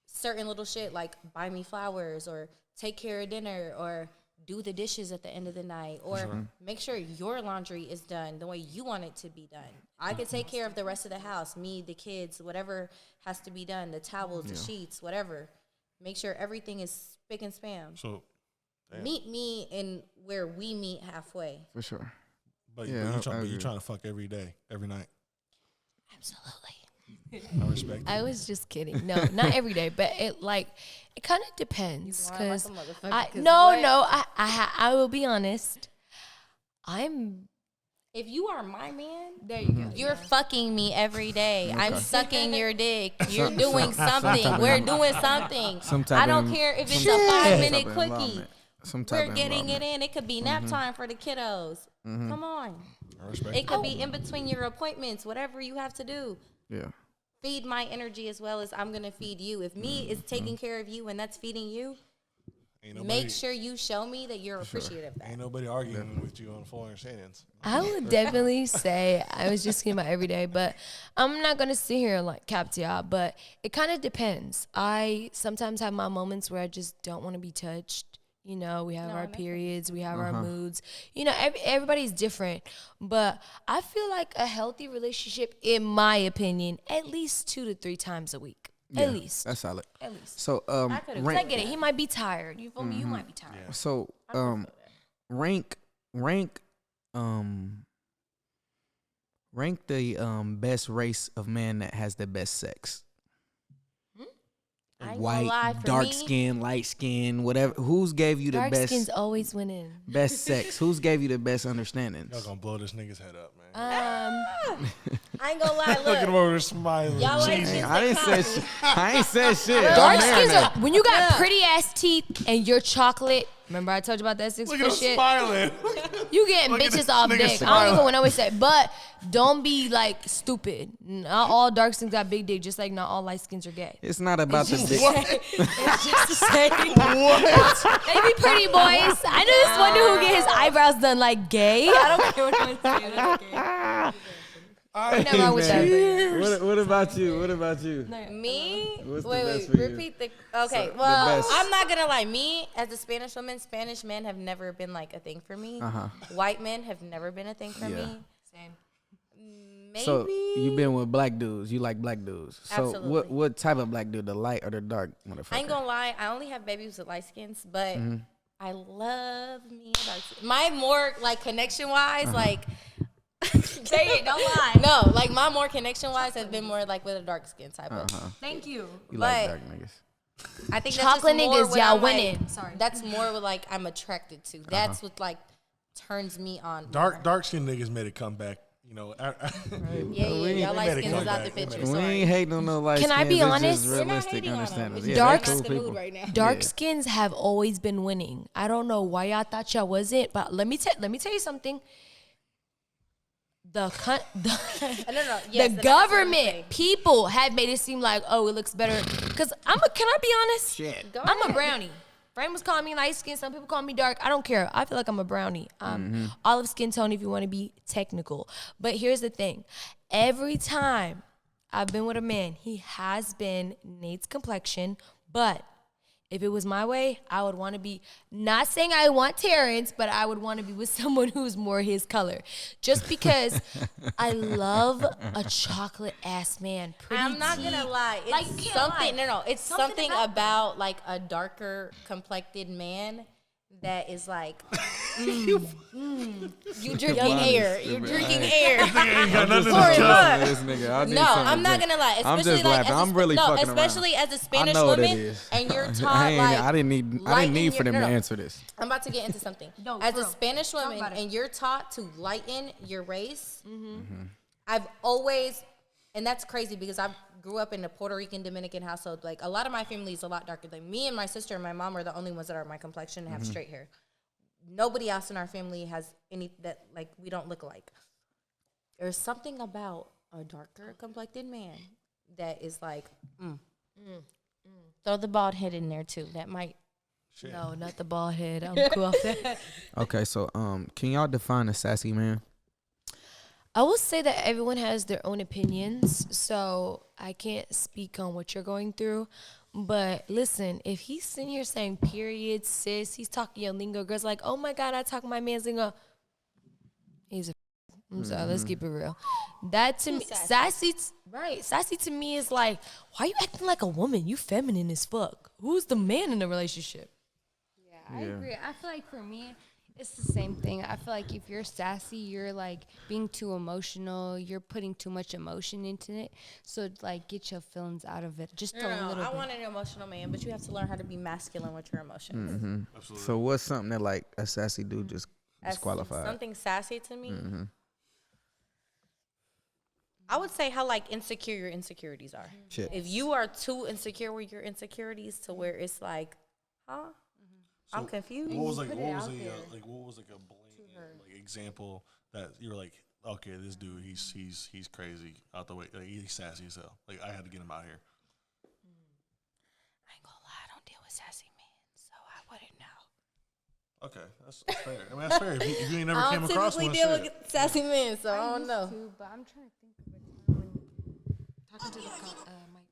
certain little shit like buy me flowers or take care of dinner or do the dishes at the end of the night or make sure your laundry is done the way you want it to be done. I could take care of the rest of the house, me, the kids, whatever has to be done, the towels, the sheets, whatever. Make sure everything is spick and spam. So, damn. Meet me in where we meet halfway. For sure. But Yeah, you trying to fuck every day, every night. Absolutely. I respect it. I was just kidding. No, not every day, but it kind of depends. lying like Cause a motherfucker, 'cause I will be honest. If you are my man, There you go. you're fucking me every day. I'm sucking your dick. You're Some- doing some something. type of We're involvement. doing something. Some type I don't of- care if it's some- a some 5-minute type of quickie. involvement. Some type We're of getting it involvement. in. It could be nap time for the kiddos. Come on. I respect It it. could be in between your appointments, whatever you have to do. Yeah. Feed my energy as well as I'm going to feed you. If me is taking care of you and that's feeding you, Ain't nobody, make sure you show me that you're appreciative of that. ain't nobody arguing with you on full understandings. I would definitely say I was just kidding about every day, but I'm not gonna sit here and like cap to y'all. But it kind of depends. I sometimes have my moments where I just don't want to be touched. You know, we have our periods, we have our moods. You know, everybody's different. But I feel like a healthy relationship, in my opinion, at least 2 to 3 times a week. Yeah, At least. that's solid. At least. So I could agree. I rank. get it. He might be tired. You feel me? You might be tired. So rank the best race of man that has the best sex. I ain't gonna lie, White, for dark me, skin, light skin, whatever. Who's gave you the Dark best skins always winning. best sex? Who's gave you the best understandings? Y'all gonna blow this nigga's head up, man. I ain't gonna lie, Look at him look. over there smiling. Y'all like Jesus. this I didn't say shit. I ain't said shit. Dark I'm skins married. are, when you got pretty ass teeth and you're chocolate. Remember I told you about that 6 Look at foot him shit? smiling. You getting Look at bitches this off nigga dick. I don't smiling. even want to always say, but don't be like stupid. Not all dark skins got big dick, just like not all light skins are gay. It's not about the dick. It's just to say. What? They be pretty boys. I know this one dude who get his eyebrows done like gay. I don't care what anyone says. That's okay. Nothing wrong with that. What about you? What about you? Me? What's the wait, best for you? repeat the. Okay, the well, best. I'm not gonna lie. Me, as a Spanish woman, Spanish men have never been like a thing for me. White men have never been a thing for Yeah. me. Same. Maybe. So you've been with black dudes. You like black dudes. So Absolutely. what type of black dude? The light or the dark motherfucker? I ain't gonna lie. I only have babies with light skins, but Mm-hmm. I love me a dark skin. My more like connection wise, like. Say it, don't lie. No, like my more connection wise has been more like with a dark skin type of. Thank you. You like but- dark niggas. I think Chocolate that's just more niggas, what y'all I'm, like- winning. Sorry. That's more what like I'm attracted to. That's what like turns me on. Dark skinned niggas made a comeback. You know, Yeah, y'all light made a skins is out the comeback. picture. We Sorry. ain't hating on no light Can I skins, be it's honest? Just We're not realistic hating on them. understandings. It's Yeah, just Dark they're not cool the mood people. right now. Dark skins have always been winning. I don't know why y'all thought y'all wasn't, but let me tell you something. No. Yes, the that's what I'm saying. government people have made it seem like, oh, it looks better. Cause can I be honest? Shit. Go I'm a ahead. brownie. Friend was calling me light skin. Some people call me dark. I don't care. I feel like I'm a brownie. Olive skin tone if you want to be technical. But here's the thing. Every time I've been with a man, he has been Nate's complexion. But if it was my way, I would want to be, not saying I want Terrence, but I would want to be with someone who's more his color. Just because I love a chocolate ass man. Pretty I'm not gonna teeth. lie. It's Like, you can't something. lie. No. It's something about about like a darker complected man that is like. You drinking air. You're drinking air. ain't got nothing to Sorry, tell. look. This nigga, I need No, something I'm to not drink. gonna lie. I'm Especially just like laughing. as a, I'm really no, fucking especially around. as a Spanish know what it woman, is. and you're I taught ain't- like I didn't need for them to answer this. I'm about to get into something. No, as for a real. Spanish Talk woman, about it. and you're taught to lighten your race. I've always, and that's crazy because I grew up in a Puerto Rican Dominican household. Like a lot of my family is a lot darker than me, and my sister and my mom are the only ones that are my complexion and have straight hair. Nobody else in our family has any that like we don't look alike. there's something about a darker complected man that is like, throw the bald head in there too. That might. Shit. No, not the bald head. I'm cool off that. Okay, so can y'all define a sassy man? I will say that everyone has their own opinions, so I can't speak on what you're going through. But listen, if he's sitting here saying period, sis, he's talking your lingo, girls like, oh my God, I talk my man's lingo. He's a I'm sorry, let's keep it real. That to me, sassy to me is like, why you acting like a woman? You feminine as fuck. Who's the man in the relationship? I agree. I feel like for me, it's the same thing. I feel like if you're sassy, you're like being too emotional. You're putting too much emotion into it. So like, get your feelings out of it. Just a little bit. I want an emotional man, but you have to learn how to be masculine with your emotions. Absolutely. So what's something that like a sassy dude just disqualified? Something sassy to me. I would say how like insecure your insecurities are. Shit. If you are too insecure with your insecurities to where it's like, huh? So I'm confused. What was like put what it was out a there what was like a blatant like example that you were like, okay, this dude he's crazy out the way, like, he's sassy as hell. Like I had to get him out here. I ain't gonna lie, I don't deal with sassy men, so I wouldn't know. Okay, that's fair. I mean that's fair. If you ain't never I came don't across typically one, deal shit. with sassy men, so I don't used know. to, but I'm trying to think of a time when talking to the mic.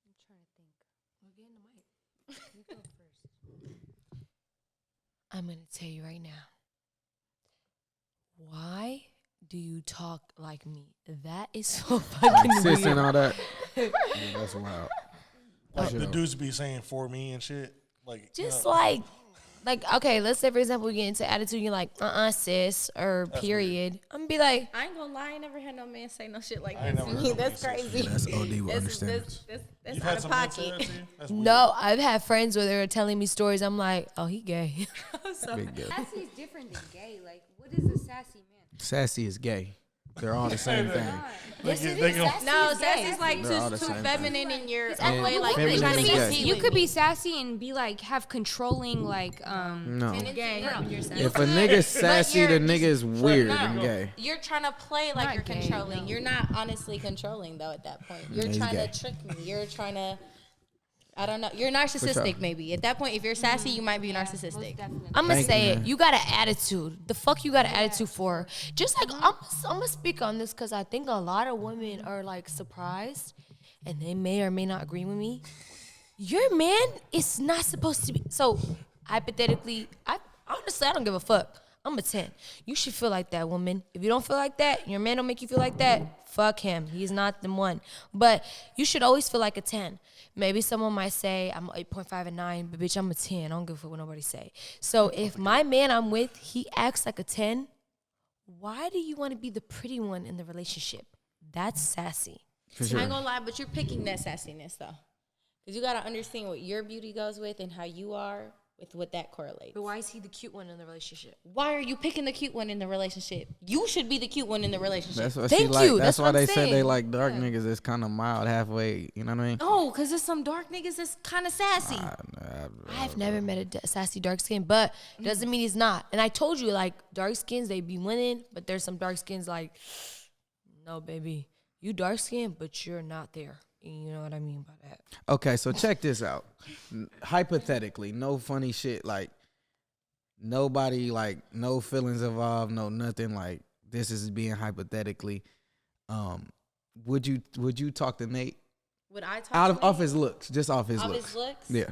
I'm trying to think. We're getting the mic. You go first. I'm going to tell you right now. Why do you talk like me? That is so fucking Sis and weird. all that. Yeah, that's wild. Like Sure. the dudes be saying for me and shit. Like Just you know, like, okay, let's say, for example, we get into attitude, you're like, sis, or That's period. I'm going to be like, I ain't gonna lie, I ain't never had no man say no shit like I ain't that to never me. heard no That's man say crazy. That's OD with understanding. That's you've out had of some men say that pocket. to you? That's weird. no, I've had friends where they were telling me stories. I'm like, oh, he gay. Big deal. Sassy is different than gay. Like, what is a sassy man? Sassy is gay. They're all the same thing. Yes, it they is. go- Sassy No, is gay. sassy's like They're all too the same feminine in your Yeah, way, like feminine trying to is get gay. see You with could me. be sassy and be like have controlling like No. Gay. If a nigga's sassy, the nigga is weird and gay. You're trying to play like Not you're gay, controlling. no. You're not honestly controlling though at that point. You're he's trying gay. to trick me. You're trying to, I don't know. You're narcissistic maybe. At that point, if you're sassy, you might be narcissistic. I'm gonna Thank say you, it. man. You got an attitude. The fuck you got an attitude for? Just like I'm gonna speak on this because I think a lot of women are like surprised, and they may or may not agree with me. Your man is not supposed to be. So hypothetically, I honestly I don't give a fuck. I'm a 10. You should feel like that, woman. If you don't feel like that, your man don't make you feel like that, fuck him. He's not the one. But you should always feel like a 10. Maybe someone might say I'm 8.5 and 9, but bitch, I'm a 10. I don't give a fuck what nobody say. So if my man I'm with, he acts like a 10, why do you want to be the pretty one in the relationship? That's sassy. For I sure. ain't gonna lie, but you're picking that sassiness though, because you gotta understand what your beauty goes with and how you are with what that correlates. But why is he the cute one in the relationship? Why are you picking the cute one in the relationship? You should be the cute one in the relationship. That's what Thank she like. you. That's That's why what I'm they said they saying. like dark niggas. It's kind of mild, halfway. You know what I mean? No, because there's some dark niggas that's kind of sassy. I've never met a sassy dark skin, but doesn't mean he's not. And I told you, like, dark skins, they be winning, but there's some dark skins like, no, baby, you dark skin, but you're not there. You know what I mean by that? Okay, so check this out. Hypothetically, no funny shit. Like, nobody, like, no feelings involved, no nothing. Like, this is being hypothetically. Would you talk to Nate? Would I talk Off his looks, just off his Off looks. his looks? Yeah.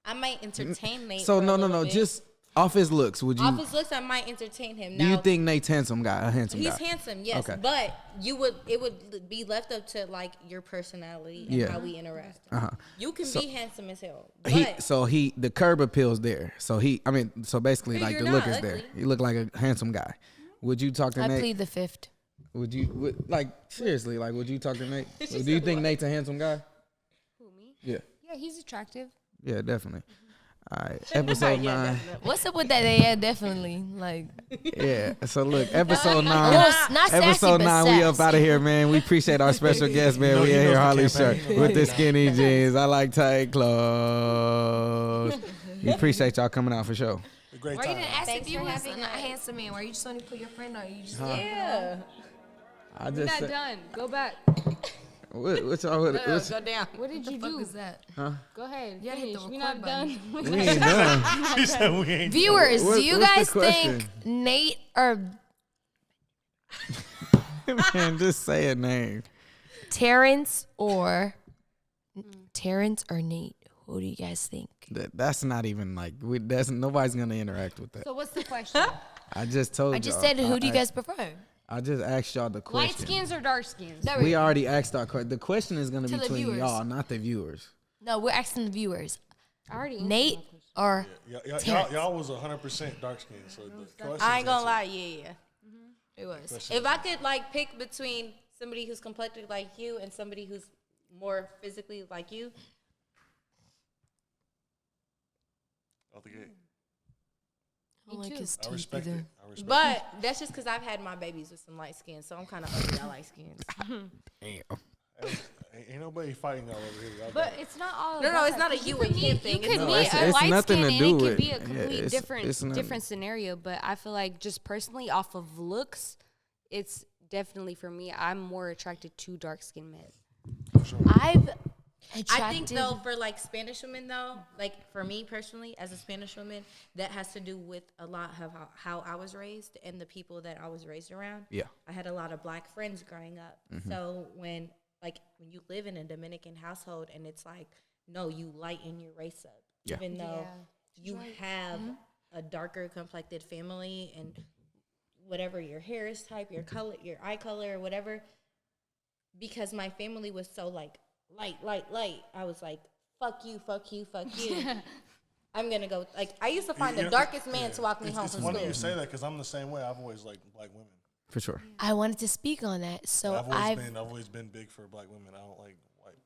I might entertain Nate. So for a no, little bit. just off his looks. Would you? Off his looks, I might entertain him. Do you Now, think Nate's a handsome guy? he's handsome? Yes, Okay. but it would be left up to like your personality and Yeah. how we interact. Uh-huh. You can be handsome as hell, but The curb appeal's there. So basically like You're the look not is there. ugly. You look like a handsome guy. Would you talk to I Nate? plead the fifth. Would you seriously would you talk to Nate? Do you think Nate's a handsome guy? Who, me? Yeah. Yeah, he's attractive. Yeah, definitely. All right, episode 9. What's up with that? Yeah, definitely. Like, Yeah. So look, episode 9. almost not sassy, Episode but 9, we up sass. out of here, man. We appreciate our special guest, man. We He in knows here the Harley campaign. shirt with the skinny jeans. I like tight clothes. We appreciate y'all coming out for sure. great Or you time. didn't ask Thanks if you for was having a us. handsome man. Or you just want to put your friend on? You just Yeah. I We're just not said, done. Go back. what y'all would what's, Go down. What did you What do? is that? Go ahead. Yeah, hit the Finish. We're record not button. done. we ain't done. She said we ain't. Viewers, What- do you what's the guys question? think Nate or Man, just say a name. Terrence or Nate? Who do you guys think? That's not even like that's nobody's gonna interact with that. So what's the question? I just told I just y'all. said, who do you guys prefer? I just asked y'all the Light question. skins or dark skins? No, We already asked our question. The question is gonna To be the between viewers. y'all, not the viewers. No, we're asking the viewers. I already answered Nate my question. or Terrence. Y'all was 100% dark skin. So the question I ain't gonna is lie, yeah. It was. If I could like pick between somebody who's complected like you and somebody who's more physically like you, out the gate. I don't like too. his I teeth respect either. it. I respect but that's just because I've had my babies with some light skin, so I'm kind of ugly. I like skins. Damn. it. Ain't nobody fighting y'all over here. Y'all But got- it's not all. No, about it's not that, a 'cause you could and him meet- thing. You could No, meet it's a light nothing skin to and do it with- could be a yeah, complete it's not- different scenario. But I feel like just personally, off of looks, it's definitely for me. I'm more attracted to dark skinned men. I've I think though for like Spanish women though, like for me personally as a Spanish woman, that has to do with a lot of how I was raised and the people that I was raised around. Yeah. I had a lot of black friends growing up. So when you live in a Dominican household and it's like, no, you lighten your race up. Yeah. Even though you have a darker complected family and whatever your hair is type, your color, your eye color or whatever. Because my family was so like light. I was like, fuck you. I'm gonna go. Like I used to find the darkest man to walk me home It's from funny school. you say that because I'm the same way. I've always liked black women. For sure. I wanted to speak on that. So I've always been big for black women. I don't like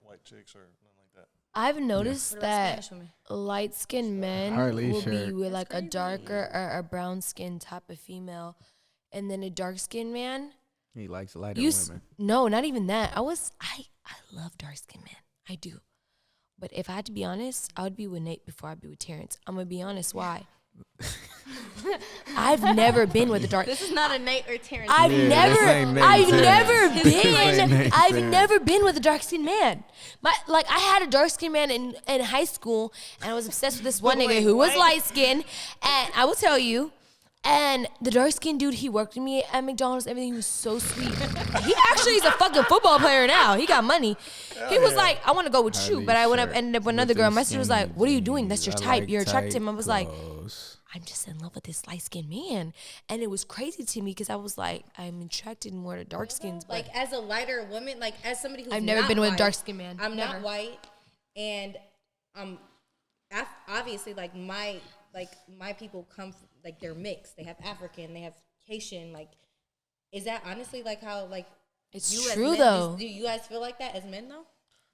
white chicks or nothing like that. I've noticed What about that Spanish women? light skinned men Hardly will sure. be with like a darker or a brown skin type of female, and then a dark skinned man. He likes lighter women. No, not even that. I love dark skinned men. I do. But if I had to be honest, I would be with Nate before I'd be with Terrence. I'm gonna be honest. Why? I've never been with a dark. This is not a Nate or Terrence. I've Yeah, never, this ain't Nate I've Terrence. never This ain't been, Nate I've Terrence. never been with a dark skinned man. I had a dark skinned man in high school, and I was obsessed with this one nigga who was light skinned, and I will tell you. And the dark skinned dude, he worked with me at McDonald's. Everything, he was so sweet. He actually is a fucking football player now. He got money. He was like, I want to go with you, but I went up, ended up with another girl. My sister was like, what are you doing? That's your type. You're attracted to him. I was like, I'm just in love with this light skinned man. And it was crazy to me because I was like, I'm attracted more to dark skins. But Like as a lighter woman, like as somebody who's I've never not been with a white, dark-skinned man. I'm Never. not white, and obviously like my people come from, like they're mixed. They have African, they have Haitian. Like, is that honestly like how like it's you as true men, though. do you guys feel like that as men though?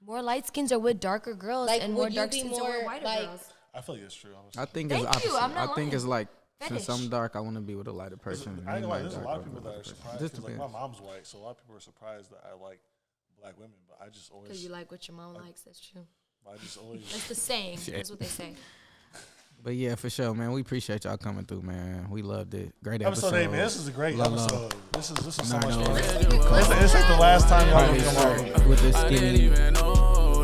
More light skins are with darker girls, Like, and more would you dark be skins are more with whiter like? girls. I feel like it's true. Honestly. I think Thank it's you, opposite. I'm not I think lying. it's like Fetish. since I'm dark, I want to be with a lighter person. I ain't gonna lie. Like There's a dark, lot of I people want that a are lighter person. surprised. Just 'Cause, like depends. my mom's white, so a lot of people are surprised that I like black women. But I just always, Because you like what your mom likes. That's true. I just always. That's the saying. That's what they say. But yeah, for sure, man. We appreciate y'all coming through, man. We loved it. Great Episode episode. 8, man. This is a great Love. episode. This is so No, much no. fun. This is the last time y'all Hardly gonna come sure. on. With the skinny.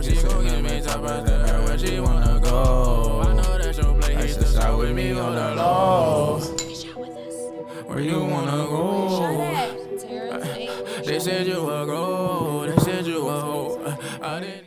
She gon' give me top of the night where she wanna go. I know that your play hits the shot with me on the low. Where you wanna go? Terrence, Nate. They said you a gold. They said you a hoe. I didn't.